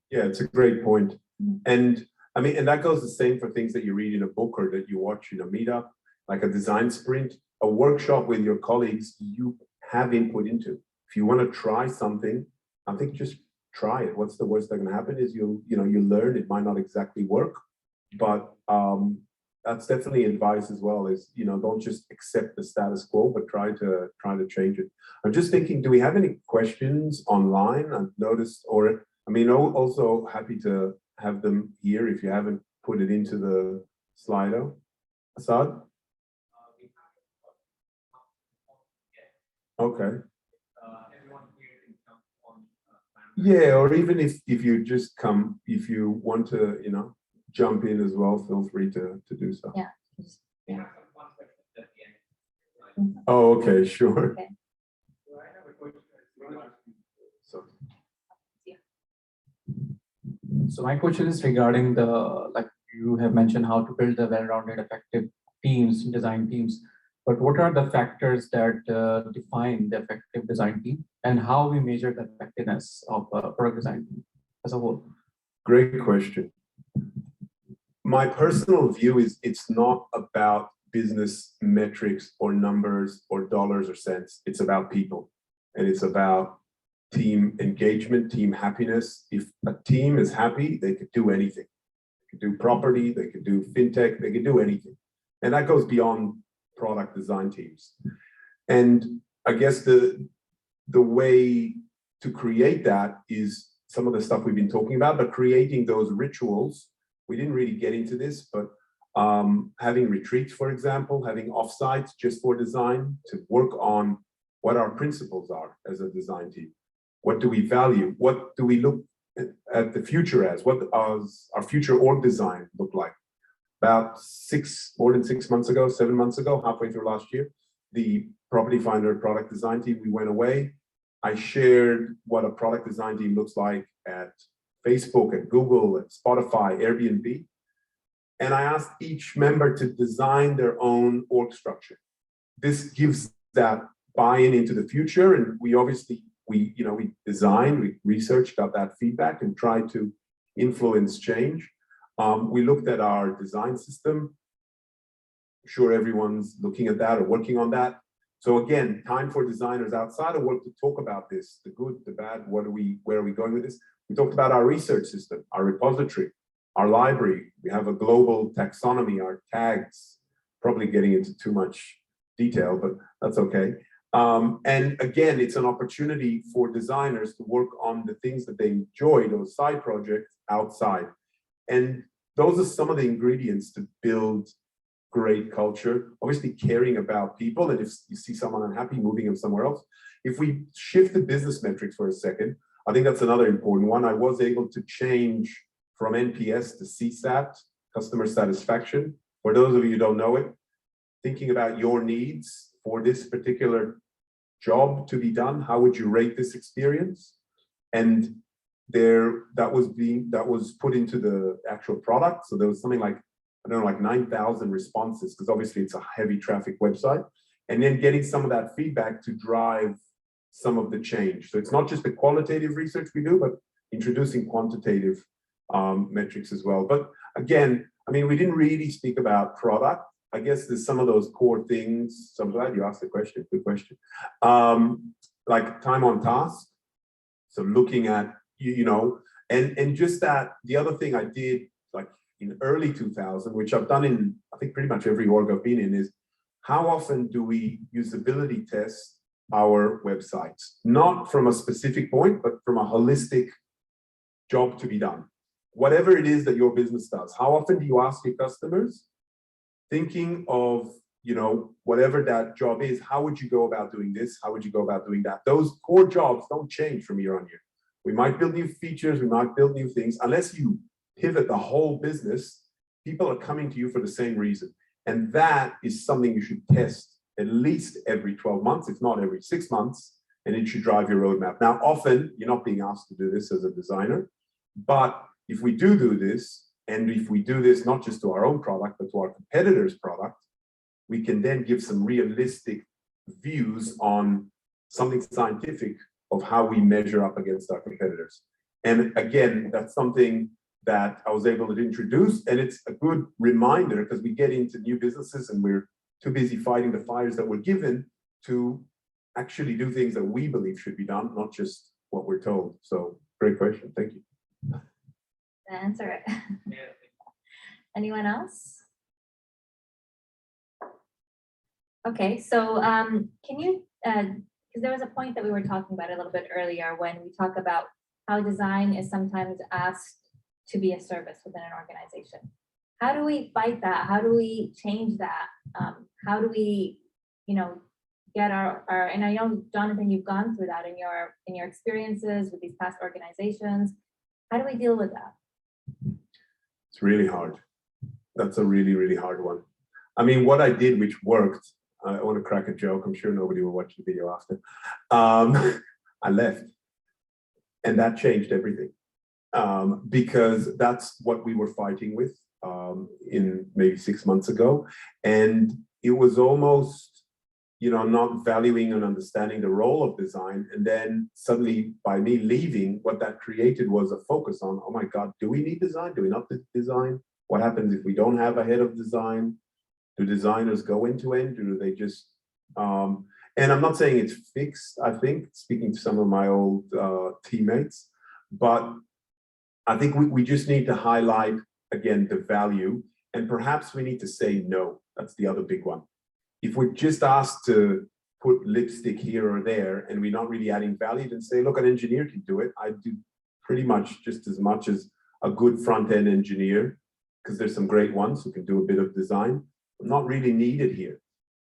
Yeah, it's a great point. And I mean, and that goes the same for things that you read in a book or that you watch in a meetup, like a design sprint, a workshop with your colleagues you have input into. If you want to try something, I think just try it. What's the worst that can happen is you learn. It might not exactly work, but that's definitely advice as well, is, don't just accept the status quo, but try to change it. I'm just thinking, do we have any questions online? I've noticed, or I mean, also happy to have them here if you haven't put it into the Slido. Assad? Okay. Yeah, or even if you just come, if you want to, jump in as well, feel free to do so. Yeah. Oh, okay, sure. Okay. So my question is regarding like you have mentioned how to build the well-rounded effective teams, design teams, but what are the factors that define the effective design team, and how we measure the effectiveness of a product design team as a whole? Great question. My personal view is it's not about business metrics or numbers or dollars or cents. It's about people, and it's about team engagement, team happiness. If a team is happy, they could do anything. They could do property, they could do fintech, they could do anything. And that goes beyond product design teams. And I guess the way to create that is some of the stuff we've been talking about, but creating those rituals. We didn't really get into this, but having retreats, for example, having offsites just for design to work on what our principles are as a design team. What do we value? What do we look at the future as? What does our future org design look like? About more than 6 months ago, 7 months ago, halfway through last year, the Property Finder product design team, we went away. I shared what a product design team looks like at Facebook, at Google, at Spotify, Airbnb. And I asked each member to design their own org structure. This gives that buy-in into the future. And we obviously, we designed, we researched, got that feedback and tried to influence change. We looked at our design system. I'm sure everyone's looking at that or working on that. So again, time for designers outside of work to talk about this, the good, the bad, where are we going with this? We talked about our research system, our repository, our library. We have a global taxonomy, our tags, probably getting into too much detail, but that's okay. And again, it's an opportunity for designers to work on the things that they enjoy, those side projects outside. And those are some of the ingredients to build great culture, obviously caring about people. And if you see someone unhappy, moving them somewhere else. If we shift the business metrics for a second, I think that's another important one. I was able to change from NPS to CSAT, customer satisfaction. For those of you who don't know it, thinking about your needs for this particular job to be done, how would you rate this experience? And that was put into the actual product. So there was something like, I don't know, like 9,000 responses, because obviously it's a heavy traffic website. And then getting some of that feedback to drive some of the change. So it's not just the qualitative research we do, but introducing quantitative metrics as well. But again, I mean, we didn't really speak about product. I guess there's some of those core things. So I'm glad you asked the question, good question. Like time on task. So looking at, and just that, the other thing I did like in early 2000, which I've done in, I think pretty much every org I've been in, is how often do we usability test our websites? Not from a specific point, but from a holistic job to be done. Whatever it is that your business does, how often do you ask your customers, thinking of, whatever that job is, how would you go about doing this? How would you go about doing that? Those core jobs don't change from year on year. We might build new features, we might build new things. Unless you pivot the whole business, people are coming to you for the same reason. And that is something you should test at least every 12 months, if not every 6 months, and it should drive your roadmap. Now, often you're not being asked to do this as a designer, but if we do this, and if we do this not just to our own product, but to our competitors' product, we can then give some realistic views on something scientific of how we measure up against our competitors. And again, that's something that I was able to introduce, and it's a good reminder because we get into new businesses and we're too busy fighting the fires that we're given to actually do things that we believe should be done, not just what we're told. So great question, thank you. Answer it. Anyone else? Okay, so can you, because there was a point that we were talking about a little bit earlier when we talk about how design is sometimes asked to be a service within an organization. How do we fight that? How do we change that? How do we, get our, and I know, Jonathan, you've gone through that in your experiences with these past organizations. How do we deal with that? It's really hard. That's a really, really hard one. I mean, what I did, which worked, I want to crack a joke. I'm sure nobody will watch the video after. I left, and that changed everything. Because that's what we were fighting with in maybe 6 months ago. And it was almost, not valuing and understanding the role of design. And then suddenly by me leaving, what that created was a focus on, oh my God, do we need design? Do we not need design? What happens if we don't have a head of design? Do designers go end to end? Or do they just, and I'm not saying it's fixed, I think, speaking to some of my old teammates, but I think we just need to highlight, again, the value, and perhaps we need to say no. That's the other big one. If we're just asked to put lipstick here or there, and we're not really adding value, then say, look, an engineer can do it. I do pretty much just as much as a good front-end engineer, because there's some great ones who can do a bit of design. I'm not really needed here.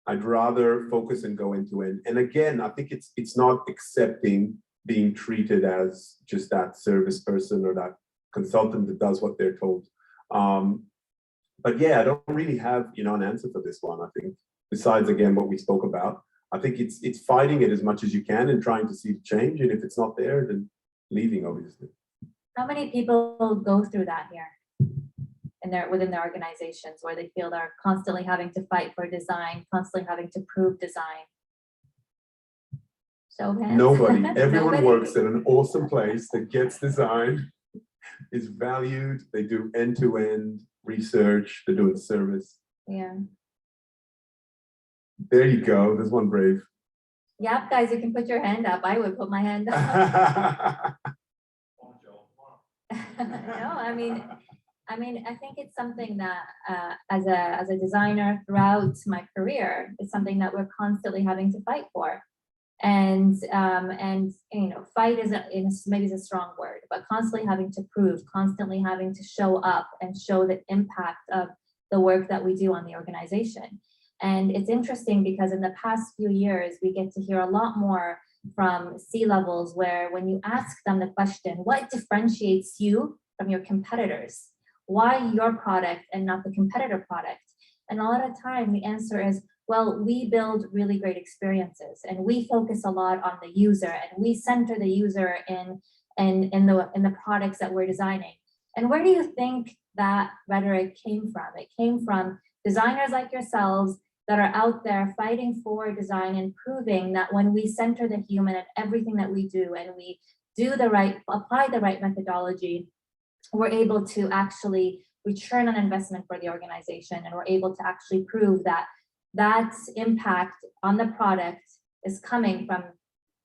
I'd rather focus and go end to end. And again, I think it's not accepting being treated as just that service person or that consultant that does what they're told. But yeah, I don't really have an answer for this one, I think, besides again what we spoke about. I think it's fighting it as much as you can and trying to see the change. And if it's not there, then leaving, obviously. How many people go through that here within their organizations where they feel they're constantly having to fight for design, constantly having to prove design? Show of hands. Nobody. Everyone Nobody? works in an awesome place that gets design, is valued. They do end-to-end research. They're doing service. Yeah. There you go. There's one brave. Yep, guys, you can put your hand up. I would put my hand up. No, I mean, I think it's something that as a designer throughout my career, it's something that we're constantly having to fight for. And you know, fight maybe is a strong word, but constantly having to prove, constantly having to show up and show the impact of the work that we do on the organization. And it's interesting because in the past few years, we get to hear a lot more from C-levels where when you ask them the question, what differentiates you from your competitors? Why your product and not the competitor product? And a lot of time the answer is, well, we build really great experiences and we focus a lot on the user and we center the user in the products that we're designing. And where do you think that rhetoric came from? It came from designers like yourselves that are out there fighting for design and proving that when we center the human in everything that we do and we do apply the right methodology, we're able to actually return on investment for the organization, and we're able to actually prove that that impact on the product is coming from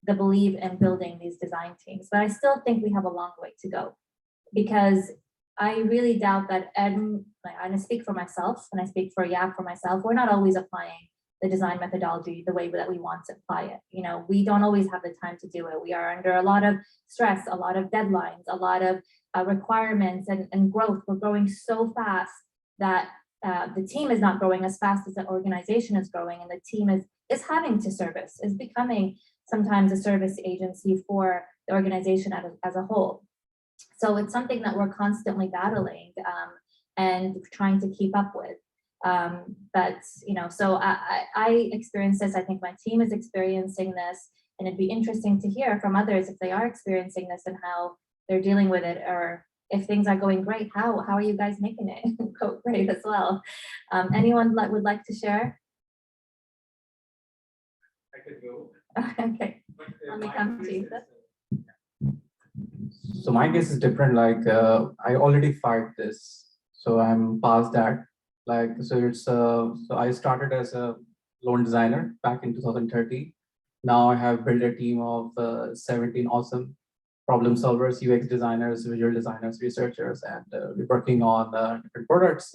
the belief in building these design teams. But I still think we have a long way to go, because I really doubt that, and I speak for myself, and I speak for Yap for myself, we're not always applying the design methodology the way that we want to apply it. You know, we don't always have the time to do it. We are under a lot of stress, a lot of deadlines, a lot of requirements and growth. We're growing so fast that the team is not growing as fast as the organization is growing, and the team is having to service, is becoming sometimes a service agency for the organization as a whole. So it's something that we're constantly battling and trying to keep up with. But, you know, so I experience this. I think my team is experiencing this, and it'd be interesting to hear from others if they are experiencing this and how they're dealing with it, or if things are going great, how are you guys making it go great as well? Anyone would like to share? I could go. Okay, let me come to you. So my case is different. Like I already fight this, so I'm past that. Like so, it's so I started as a lone designer back in 2013. Now I have built a team of 17 awesome problem solvers, UX designers, visual designers, researchers, and we're working on different products.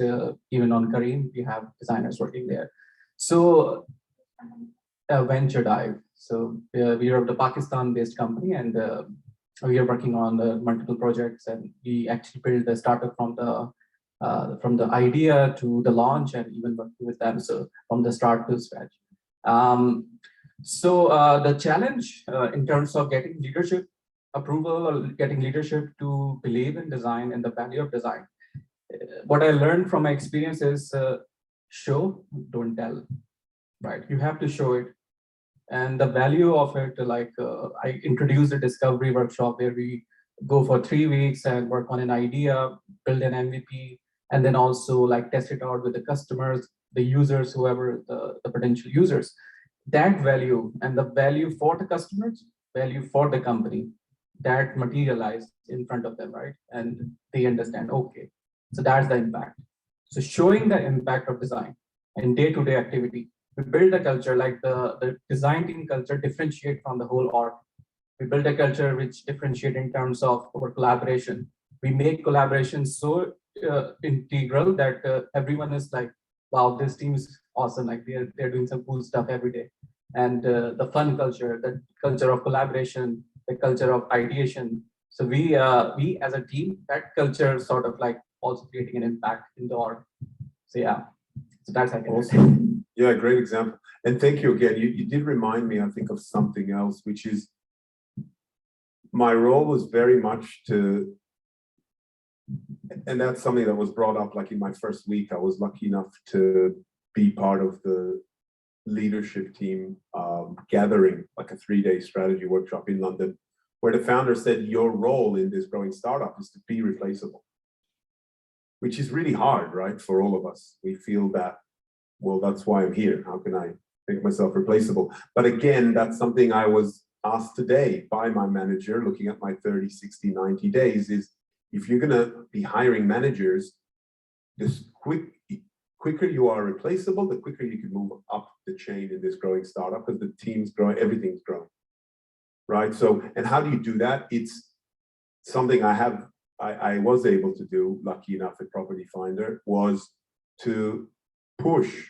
Even on Kareem, we have designers working there. So Venture Dive. So we are the Pakistan-based company, and we are working on multiple projects, and we actually build the startup from the idea to the launch, and even working with them. So from the start to scratch. So the challenge in terms of getting leadership approval or getting leadership to believe in design and the value of design. What I learned from my experience is show, don't tell, right? You have to show it. And the value of it, like I introduced a discovery workshop where we go for 3 weeks and work on an idea, build an MVP, and then also like test it out with the customers, the users, whoever the potential users. That value and the value for the customers, value for the company, that materialized in front of them, right? And they understand, okay, so that's the impact. So showing the impact of design in day-to-day activity, we build a culture, like the design team culture differentiate from the whole org. We build a culture which differentiate in terms of our collaboration. We make collaboration so integral that everyone is like, wow, this team is awesome. Like they're doing some cool stuff every day. And the fun culture, the culture of collaboration, the culture of ideation. So we as a team, that culture sort of like also creating an impact in the org. So yeah, so that's how I can say. Yeah, great example. And thank you again. You did remind me, I think, of something else, which is my role was very much to, and that's something that was brought up like in my first week. I was lucky enough to be part of the leadership team gathering, like a 3-day strategy workshop in London, where the founder said, your role in this growing startup is to be replaceable, which is really hard, right? For all of us. We feel that, well, that's why I'm here. How can I make myself replaceable? But again, that's something I was asked today by my manager, looking at my 30, 60, 90 days, is if you're gonna be hiring managers, this quicker you are replaceable, the quicker you can move up the chain in this growing startup, because the team's growing, everything's growing, right? So, and how do you do that? It's something I was able to do, lucky enough at Property Finder, was to push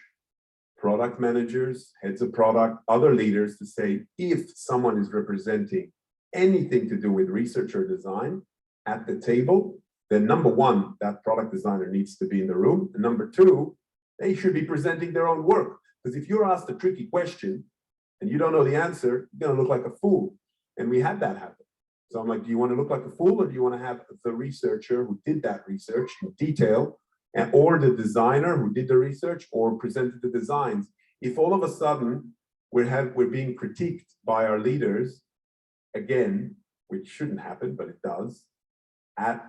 product managers, heads of product, other leaders to say, if someone is representing anything to do with research or design at the table, then number one, that product designer needs to be in the room. And number two, they should be presenting their own work. Because if you're asked a tricky question and you don't know the answer, you're gonna look like a fool. And we had that happen. So I'm like, do you want to look like a fool, or do you want to have the researcher who did that research in detail, or the designer who did the research or presented the designs? If all of a sudden we're being critiqued by our leaders, again, which shouldn't happen, but it does, at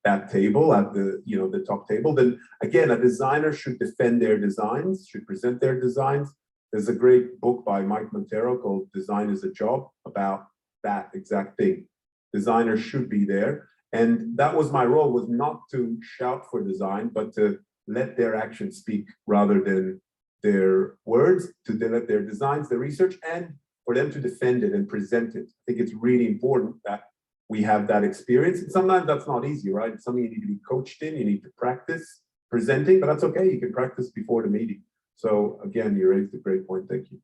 that table, at the the top table, then again, a designer should defend their designs, should present their designs. There's a great book by Mike Montero called Design is a Job about that exact thing. Designers should be there. And that was my role, was not to shout for design, but to let their actions speak rather than their words, to let their designs, their research, and for them to defend it and present it. I think it's really important that we have that experience. And sometimes that's not easy, right? It's something you need to be coached in, you need to practice presenting, but that's okay. You can practice before the meeting. So again, you raised a great point. Thank you.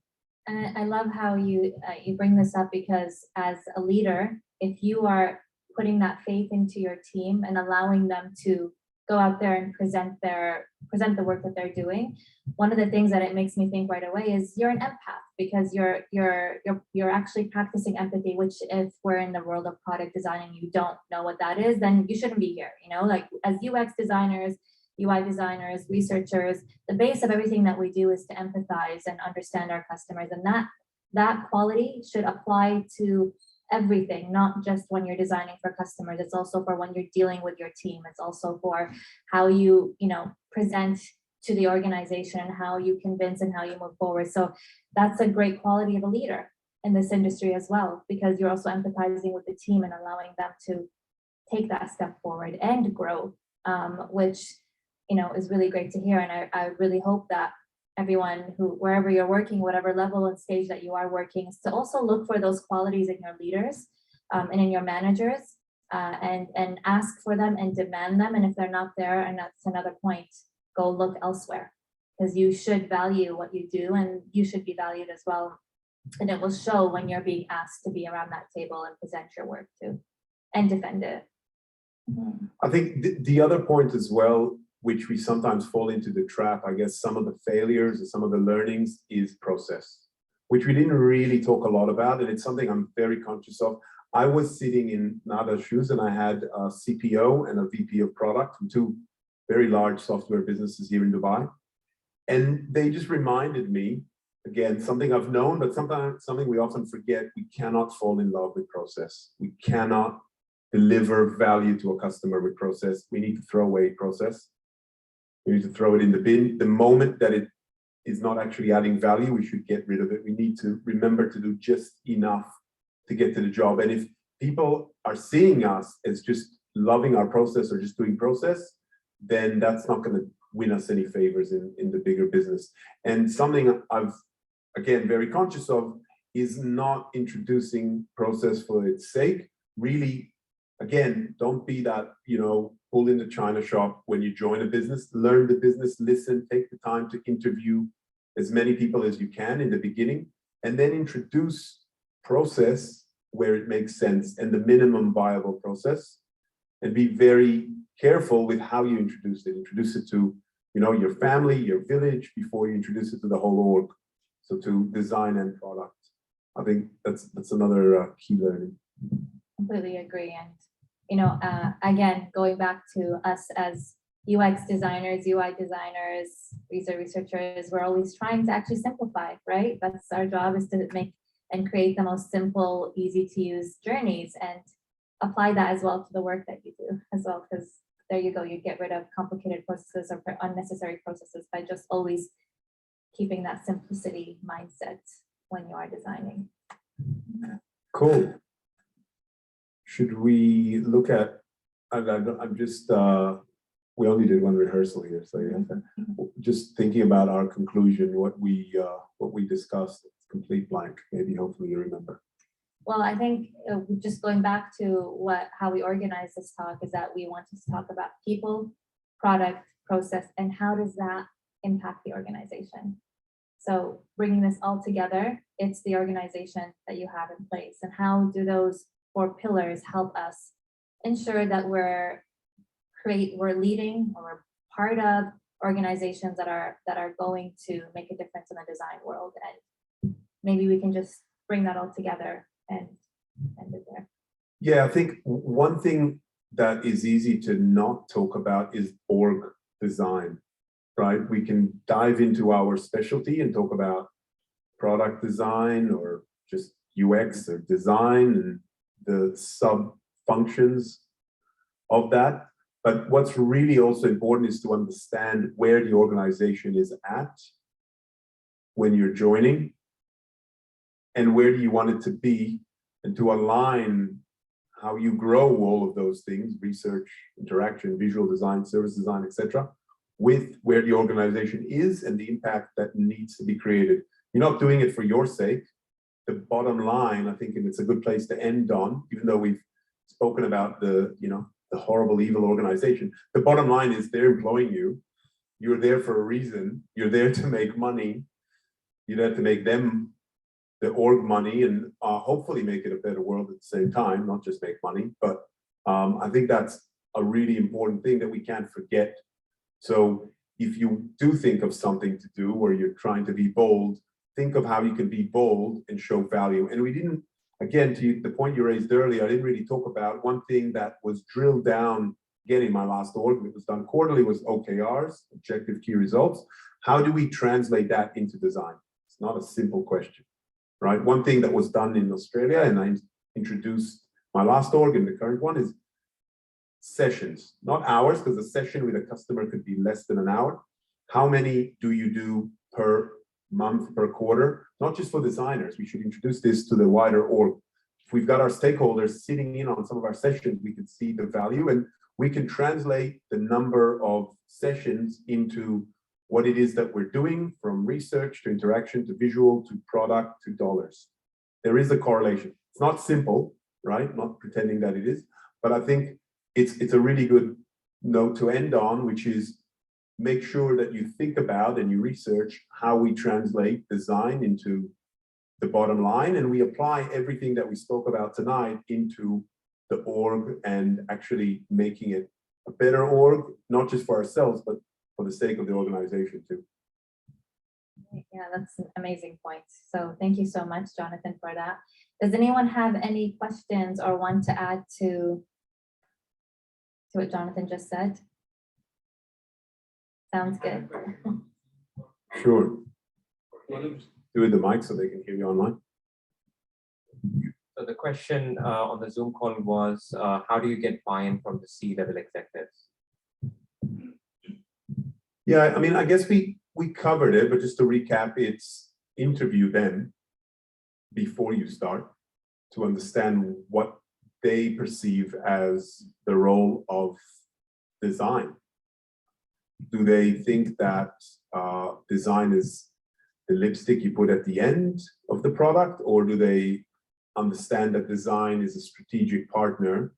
And I love how you bring this up, because as a leader, if you are putting that faith into your team and allowing them to go out there and present the work that they're doing, one of the things that it makes me think right away is you're an empath, because you're actually practicing empathy, which if we're in the world of product design and you don't know what that is, then you shouldn't be here. Like as UX designers, UI designers, researchers, the base of everything that we do is to empathize and understand our customers. And that quality should apply to everything, not just when you're designing for customers. It's also for when you're dealing with your team. It's also for how you present to the organization and how you convince and how you move forward. So that's a great quality of a leader in this industry as well, because you're also empathizing with the team and allowing them to take that step forward and grow, which is really great to hear. And I really hope that everyone wherever you're working, whatever level and stage that you are working, is to also look for those qualities in your leaders and in your managers, and ask for them and demand them. And if they're not there, and that's another point, go look elsewhere, because you should value what you do and you should be valued as well. And it will show when you're being asked to be around that table and present your work too and defend it. I think the other point as well, which we sometimes fall into the trap, I guess some of the failures and some of the learnings, is process, which we didn't really talk a lot about. And it's something I'm very conscious of. I was sitting in Nada's shoes, and I had a CPO and a VP of product from two very large software businesses here in Dubai. And they just reminded me, again, something I've known, but sometimes something we often forget: we cannot fall in love with process. We cannot deliver value to a customer with process. We need to throw away process. We need to throw it in the bin. The moment that it is not actually adding value, we should get rid of it. We need to remember to do just enough to get to the job. And if people are seeing us as just loving our process or just doing process, then that's not going to win us any favors in the bigger business. And something I've, again, very conscious of is not introducing process for its sake. Really, again, don't be that, pull in the China shop when you join a business. Learn the business, listen, take the time to interview as many people as you can in the beginning, and then introduce process where it makes sense and the minimum viable process, and be very careful with how you introduce it. Introduce it to, your family, your village, before you introduce it to the whole org. So to design and product. I think that's another key learning. Completely agree. And again, going back to us as UX designers, UI designers, researchers, we're always trying to actually simplify, right? That's our job, is to make and create the most simple, easy to use journeys, and apply that as well to the work that you do as well, because there you go, you get rid of complicated processes or unnecessary processes by just always keeping that simplicity mindset when you are designing. Cool. Should we look at, I'm just, we only did one rehearsal here, so yeah, just thinking about our conclusion, what we discussed, complete blank, maybe hopefully you remember. Well, I think just going back to how we organize this talk is that we wanted to talk about people, product, process, and how does that impact the organization. So bringing this all together, it's the organization that you have in place, and how do those 4 pillars help us ensure that we're leading, or we're part of organizations that are going to make a difference in the design world. And maybe we can just bring that all together and end it there. Yeah, I think one thing that is easy to not talk about is org design, right? We can dive into our specialty and talk about product design or just UX or design and the sub functions of that. But what's really also important is to understand where the organization is at when you're joining, and where do you want it to be, and to align how you grow all of those things, research, interaction, visual design, service design, etc., with where the organization is and the impact that needs to be created. You're not doing it for your sake. The bottom line, I think, and it's a good place to end on, even though we've spoken about the horrible, evil organization, the bottom line is they're employing you. You're there for a reason. You're there to make money. You're there to make them the org money, and hopefully make it a better world at the same time, not just make money. But I think that's a really important thing that we can't forget. So if you do think of something to do, or you're trying to be bold, think of how you can be bold and show value. And we didn't, again, to the point you raised earlier, I didn't really talk about one thing that was drilled down, again, in my last org, it was done quarterly, was OKRs, objective key results. How do we translate that into design? It's not a simple question, right? One thing that was done in Australia, and I introduced my last org and the current one, is sessions, not hours, because a session with a customer could be less than an hour. How many do you do per month, per quarter? Not just for designers. We should introduce this to the wider org. If we've got our stakeholders sitting in on some of our sessions, we can see the value, and we can translate the number of sessions into what it is that we're doing, from research to interaction to visual to product to dollars. There is a correlation. It's not simple, right? Not pretending that it is, but I think it's a really good note to end on, which is make sure that you think about and you research how we translate design into the bottom line, and we apply everything that we spoke about tonight into the org, and actually making it a better org, not just for ourselves, but for the sake of the organization too. Yeah, that's an amazing point. So thank you so much, Jonathan, for that. Does anyone have any questions or want to add to what Jonathan just said? Sounds good. Sure. Do it the mic so they can hear you online. So the question on the Zoom call was, how do you get buy-in from the C-level executives? Yeah, I mean, I guess we covered it, but just to recap, it's interview them before you start to understand what they perceive as the role of design. Do they think that design is the lipstick you put at the end of the product, or do they understand that design is a strategic partner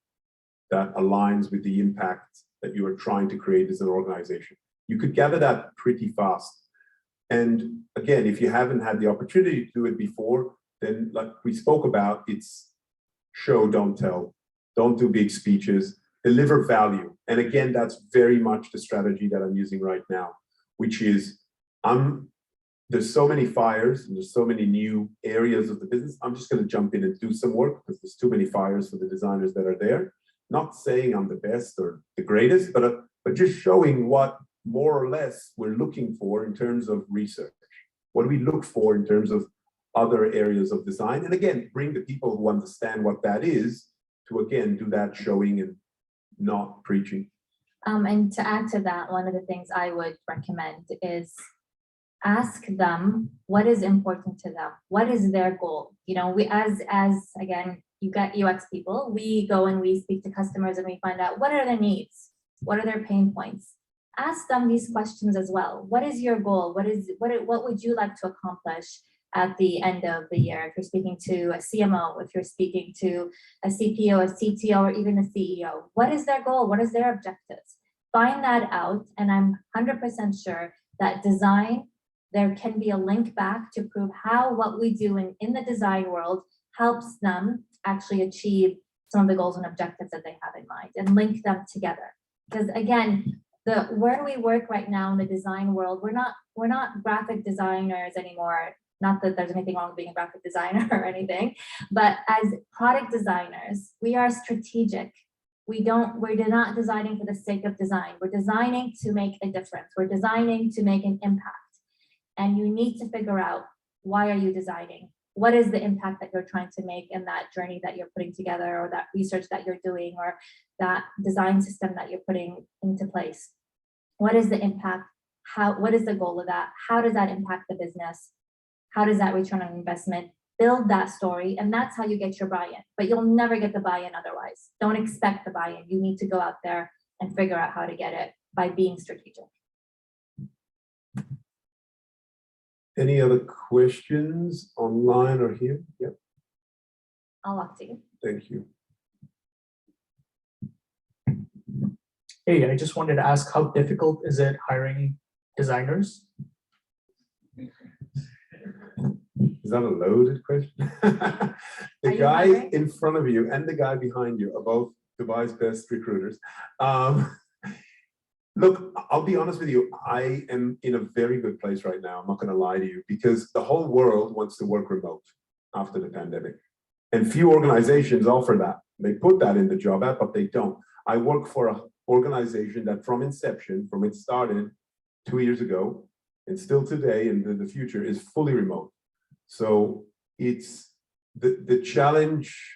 that aligns with the impact that you are trying to create as an organization? You could gather that pretty fast. And again, if you haven't had the opportunity to do it before, then like we spoke about, it's show, don't tell. Don't do big speeches, deliver value. And again, that's very much the strategy that I'm using right now, which is there's so many fires and there's so many new areas of the business. I'm just going to jump in and do some work because there's too many fires for the designers that are there. Not saying I'm the best or the greatest, but but just showing what more or less we're looking for in terms of research. What do we look for in terms of other areas of design? And again, bring the people who understand what that is to, again, do that showing and not preaching. And to add to that, one of the things I would recommend is ask them what is important to them. What is their goal? You know, we as again, you got UX people, we go and we speak to customers and we find out what are their needs, what are their pain points. Ask them these questions as well. What is your goal? What would you like to accomplish at the end of the year? If you're speaking to a CMO, if you're speaking to a CPO, a CTO, or even a CEO, what is their goal? What is their objectives? Find that out, and I'm 100% sure that design, there can be a link back to prove how what we do in the design world helps them actually achieve some of the goals and objectives that they have in mind, and link them together. Because again, where we work right now in the design world, we're not graphic designers anymore. Not that there's anything wrong with being a graphic designer or anything, but as product designers, we are strategic. We're not designing for the sake of design. We're designing to make a difference. We're designing to make an impact. And you need to figure out, why are you designing? What is the impact that you're trying to make in that journey that you're putting together, or that research that you're doing, or that design system that you're putting into place? What is the impact? What is the goal of that? How does that impact the business? How does that return on investment? Build that story, and that's how you get your buy-in. But you'll never get the buy-in otherwise. Don't expect the buy-in. You need to go out there and figure out how to get it by being strategic. Any other questions online or here? Yep. I'll walk to you. Thank you. Hey, I just wanted to ask, how difficult is it hiring designers? Is that a loaded question? The guy in front of you and the guy behind you are both Dubai's best recruiters. Look, I'll be honest with you, I am in a very good place right now. I'm not going to lie to you, because the whole world wants to work remote after the pandemic. And few organizations offer that. They put that in the job app, but they don't. I work for an organization that from inception, from it started 2 years ago, and still today and in the future, is fully remote. So it's the challenge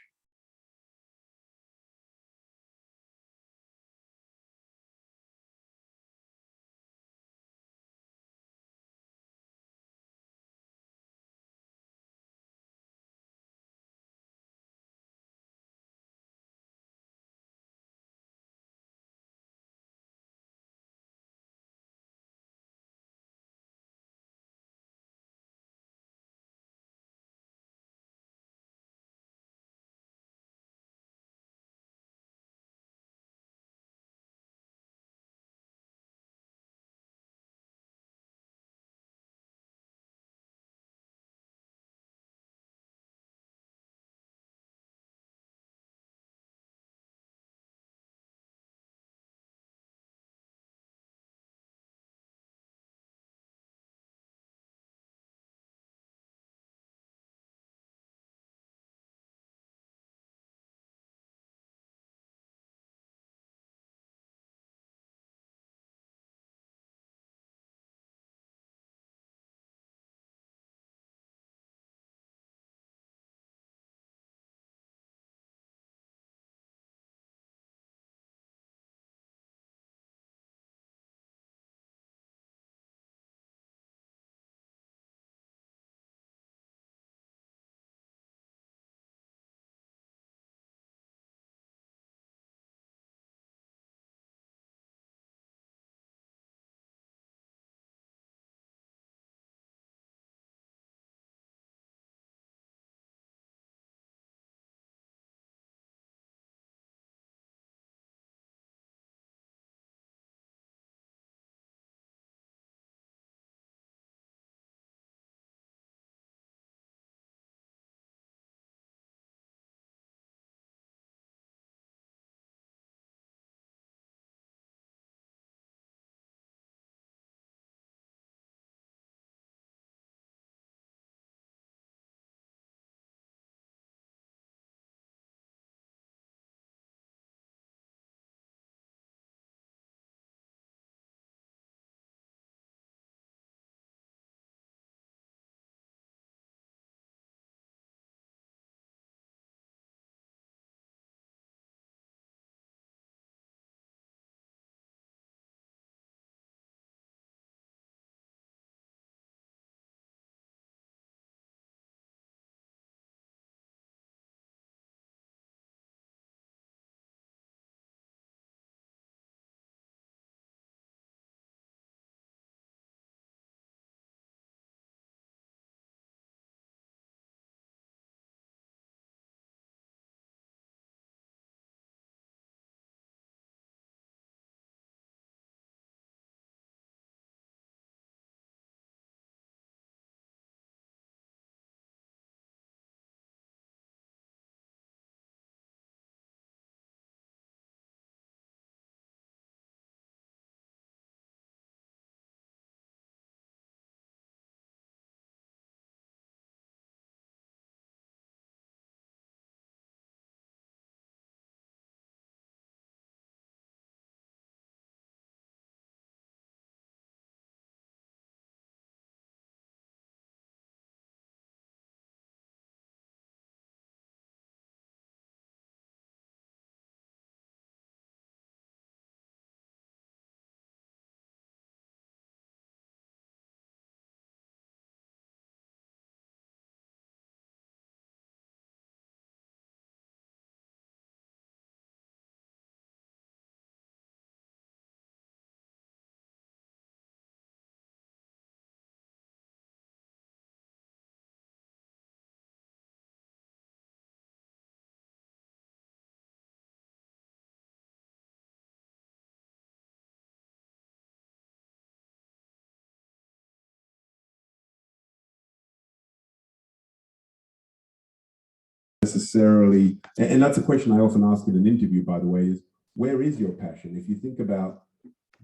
necessarily, and that's a question I often ask in an interview, by the way, is where is your passion? If you think about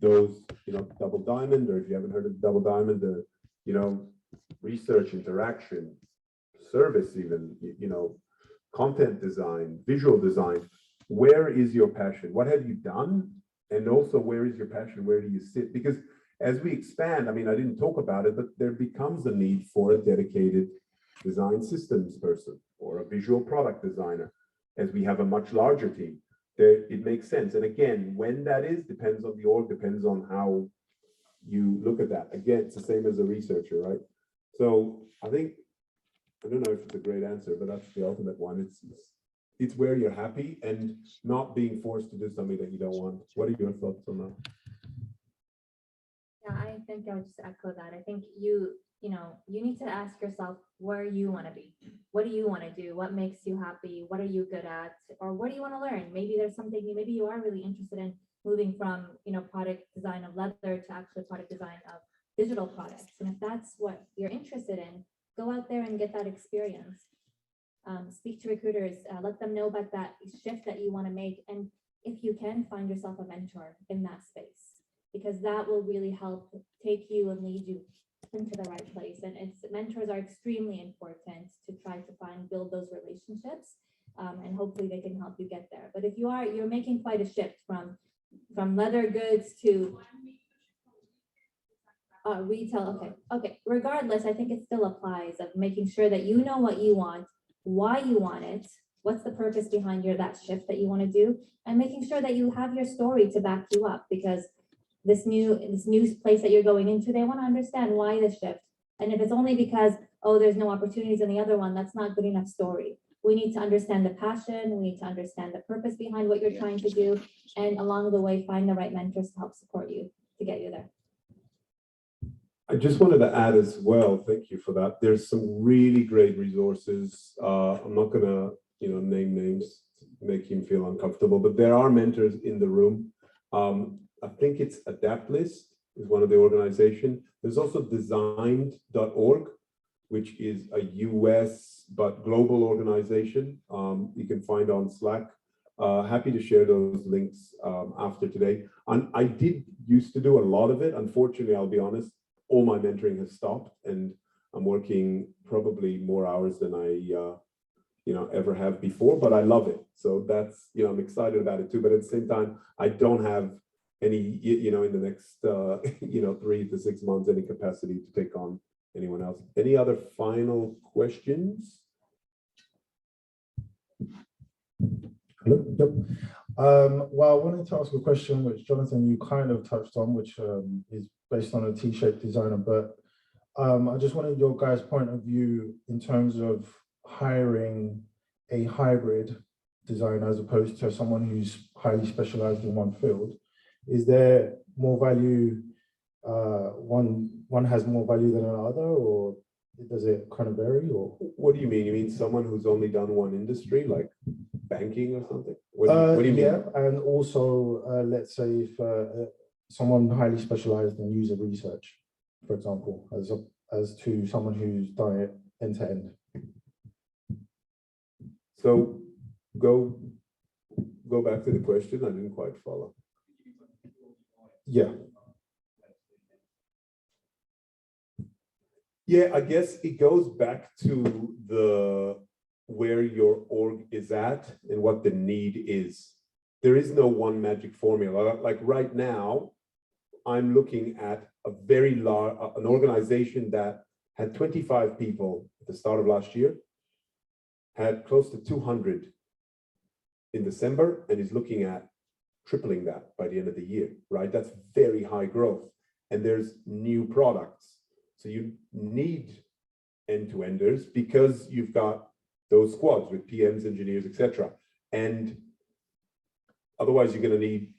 those, double diamond, or if you haven't heard of double diamond, research, interaction, service, even, content design, visual design, where is your passion? What have you done? And also, where is your passion? Where do you sit? Because as we expand, I mean, I didn't talk about it, but there becomes a need for a dedicated design systems person or a visual product designer. As we have a much larger team, it makes sense. And again, when that is, depends on the org, depends on how you look at that. Again, it's the same as a researcher, right? So I think, I don't know if it's a great answer, but that's the ultimate one. It's where you're happy and not being forced to do something that you don't want. What are your thoughts on that? Yeah, I think I would just echo that. I think you need to ask yourself where you want to be. What do you want to do? What makes you happy? What are you good at? Or what do you want to learn? Maybe there's something maybe you are really interested in, moving from, product design of leather to actually product design of digital products. And if that's what you're interested in, go out there and get that experience. Speak to recruiters, let them know about that shift that you want to make. And if you can, find yourself a mentor in that space, because that will really help take you and lead you into the right place. And mentors are extremely important to try to build those relationships, and hopefully they can help you get there. But if you're making quite a shift from leather goods to retail, okay. Regardless, I think it still applies of making sure that you know what you want, why you want it, what's the purpose behind that shift that you want to do, and making sure that you have your story to back you up, because this new place that you're going into, they want to understand why the shift. And if it's only because, there's no opportunities in the other one, that's not good enough story. We need to understand the passion, we need to understand the purpose behind what you're trying to do, and along the way, find the right mentors to help support you to get you there. I just wanted to add as well, thank you for that. There's some really great resources. I'm not gonna, name names, make him feel uncomfortable, but there are mentors in the room. I think it's AdaptList is one of the organization. There's also designed.org, which is a US but global organization. You can find on Slack. Happy to share those links after today. I did used to do a lot of it. Unfortunately, I'll be honest, all my mentoring has stopped, and I'm working probably more hours than I ever have before, but I love it. So that's, I'm excited about it too. But at the same time, I don't have any, in the next, 3 to 6 months, any capacity to take on anyone else. Any other final questions? Hello. Yep. Well, I wanted to ask a question which, Jonathan, you kind of touched on, which is based on a T-shaped designer, but I just wanted your guys' point of view in terms of hiring a hybrid designer as opposed to someone who's highly specialized in one field. Is there more value, one has more value than another, or does it kind of vary? Or what do you mean? You mean someone who's only done one industry, like banking or something? What do you mean? Yeah, and also let's say if someone highly specialized in user research, for example, as to someone who's done it end to end. So go back to the question. I didn't quite follow. Yeah, I guess it goes back to where your org is at and what the need is. There is no one magic formula. Like right now, I'm looking at a very large, an organization that had 25 people at the start of last year, had close to 200 in December, and is looking at tripling that by the end of the year, right? That's very high growth. And there's new products. So you need end-to-enders because you've got those squads with PMs, engineers, etc. And otherwise, you're going to need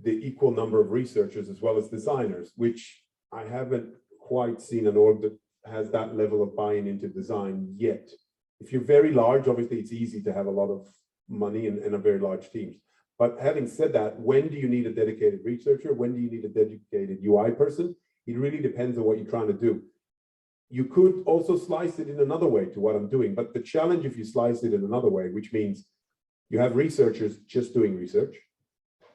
the equal number of researchers as well as designers, which I haven't quite seen an org that has that level of buy-in into design yet. If you're very large, obviously it's easy to have a lot of money and a very large teams. But having said that, when do you need a dedicated researcher? When do you need a dedicated UI person? It really depends on what you're trying to do. you could also slice it in another way to what I'm doing. But the challenge, if you slice it in another way, which means you have researchers just doing research,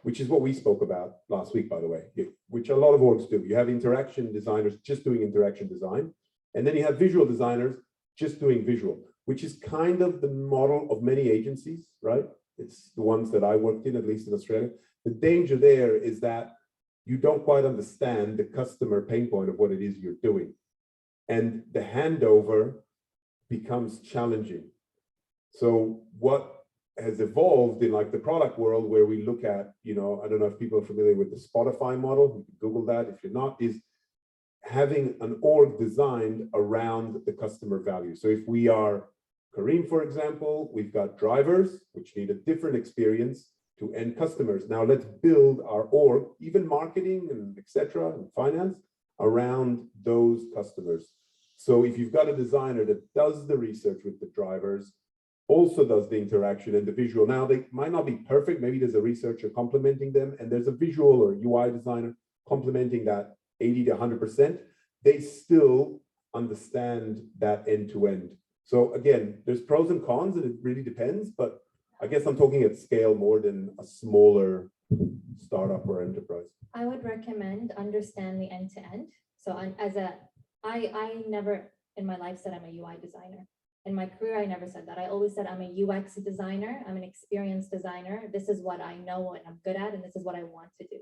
which is what we spoke about last week, by the way, which a lot of orgs do. You have interaction designers just doing interaction design. And then you have visual designers just doing visual, which is kind of the model of many agencies, right? It's the ones that I worked in, at least in Australia. The danger there is that you don't quite understand the customer pain point of what it is you're doing. And the handover becomes challenging. So what has evolved in like the product world, where we look at, you know, I don't know if people are familiar with the Spotify model, you can Google that if you're not, is having an org designed around the customer value. So if we are Kareem, for example, we've got drivers, which need a different experience to end customers. Now let's build our org, even marketing and etc. and finance around those customers. So if you've got a designer that does the research with the drivers, also does the interaction and the visual. Now they might not be perfect. Maybe there's a researcher complementing them and there's a visual or UI designer complementing that 80 to 100%. They still understand that end to end. So again, there's pros and cons and it really depends, but I guess I'm talking at scale more than a smaller startup or enterprise. I would recommend understand the end to end. So I never in my life said I'm a UI designer. In my career, I never said that. I always said I'm a UX designer. I'm an experience designer. This is what I know and I'm good at, and this is what I want to do.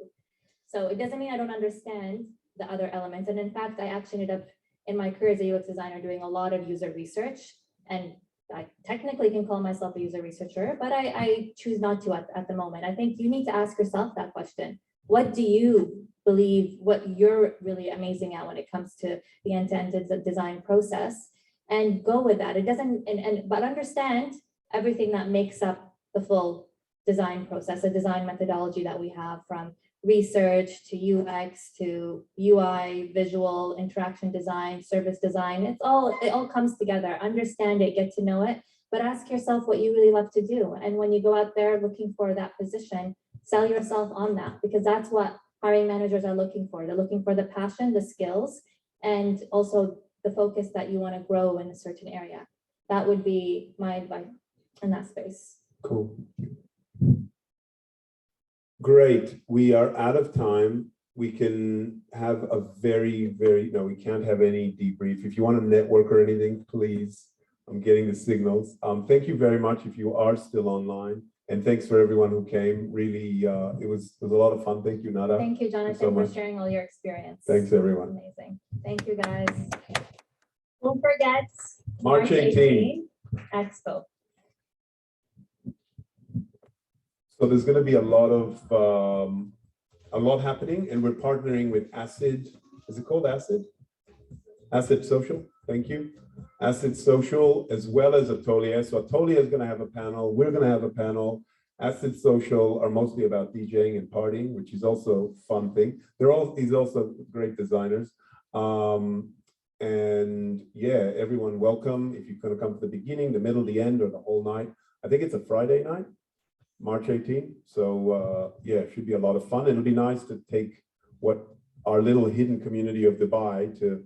So it doesn't mean I don't understand the other elements. And in fact, I actually ended up in my career as a UX designer doing a lot of user research. And I technically can call myself a user researcher, but I choose not to at the moment. I think you need to ask yourself that question. What do you believe, what you're really amazing at when it comes to the end-to-end design process? And go with that. It doesn't, but understand everything that makes up the full design process, a design methodology that we have, from research to UX to UI, visual, interaction design, service design. It all comes together. Understand it, get to know it, but ask yourself what you really love to do. And when you go out there looking for that position, sell yourself on that, because that's what hiring managers are looking for. They're looking for the passion, the skills, and also the focus that you want to grow in a certain area. That would be my advice in that space. Cool. Great. We are out of time. We can have a no, we can't have any debrief. If you want to network or anything, please. I'm getting the signals. Thank you very much if you are still online. And thanks for everyone who came. Really, it was a lot of fun. Thank you, Nada. Thank you, Jonathan, for sharing all your experience. Thanks, everyone. Amazing. Thank you, guys. Don't forget, March 18th. Expo. So there's going to be a lot happening, and we're partnering with Acid. Is it called Acid? Acid Social. Thank you. Acid Social, as well as Atolia. So Atolia is going to have a panel. We're going to have a panel. Acid Social are mostly about DJing and partying, which is also a fun thing. These also great designers. And yeah, everyone welcome. If you're going to come to the beginning, the middle, the end, or the whole night. I think it's a Friday night, March 18th. So yeah, it should be a lot of fun. It'll be nice to take what our little hidden community of Dubai to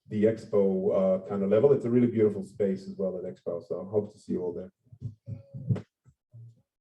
the Expo kind of level. It's a really beautiful space as well at Expo. So I hope to see you all there.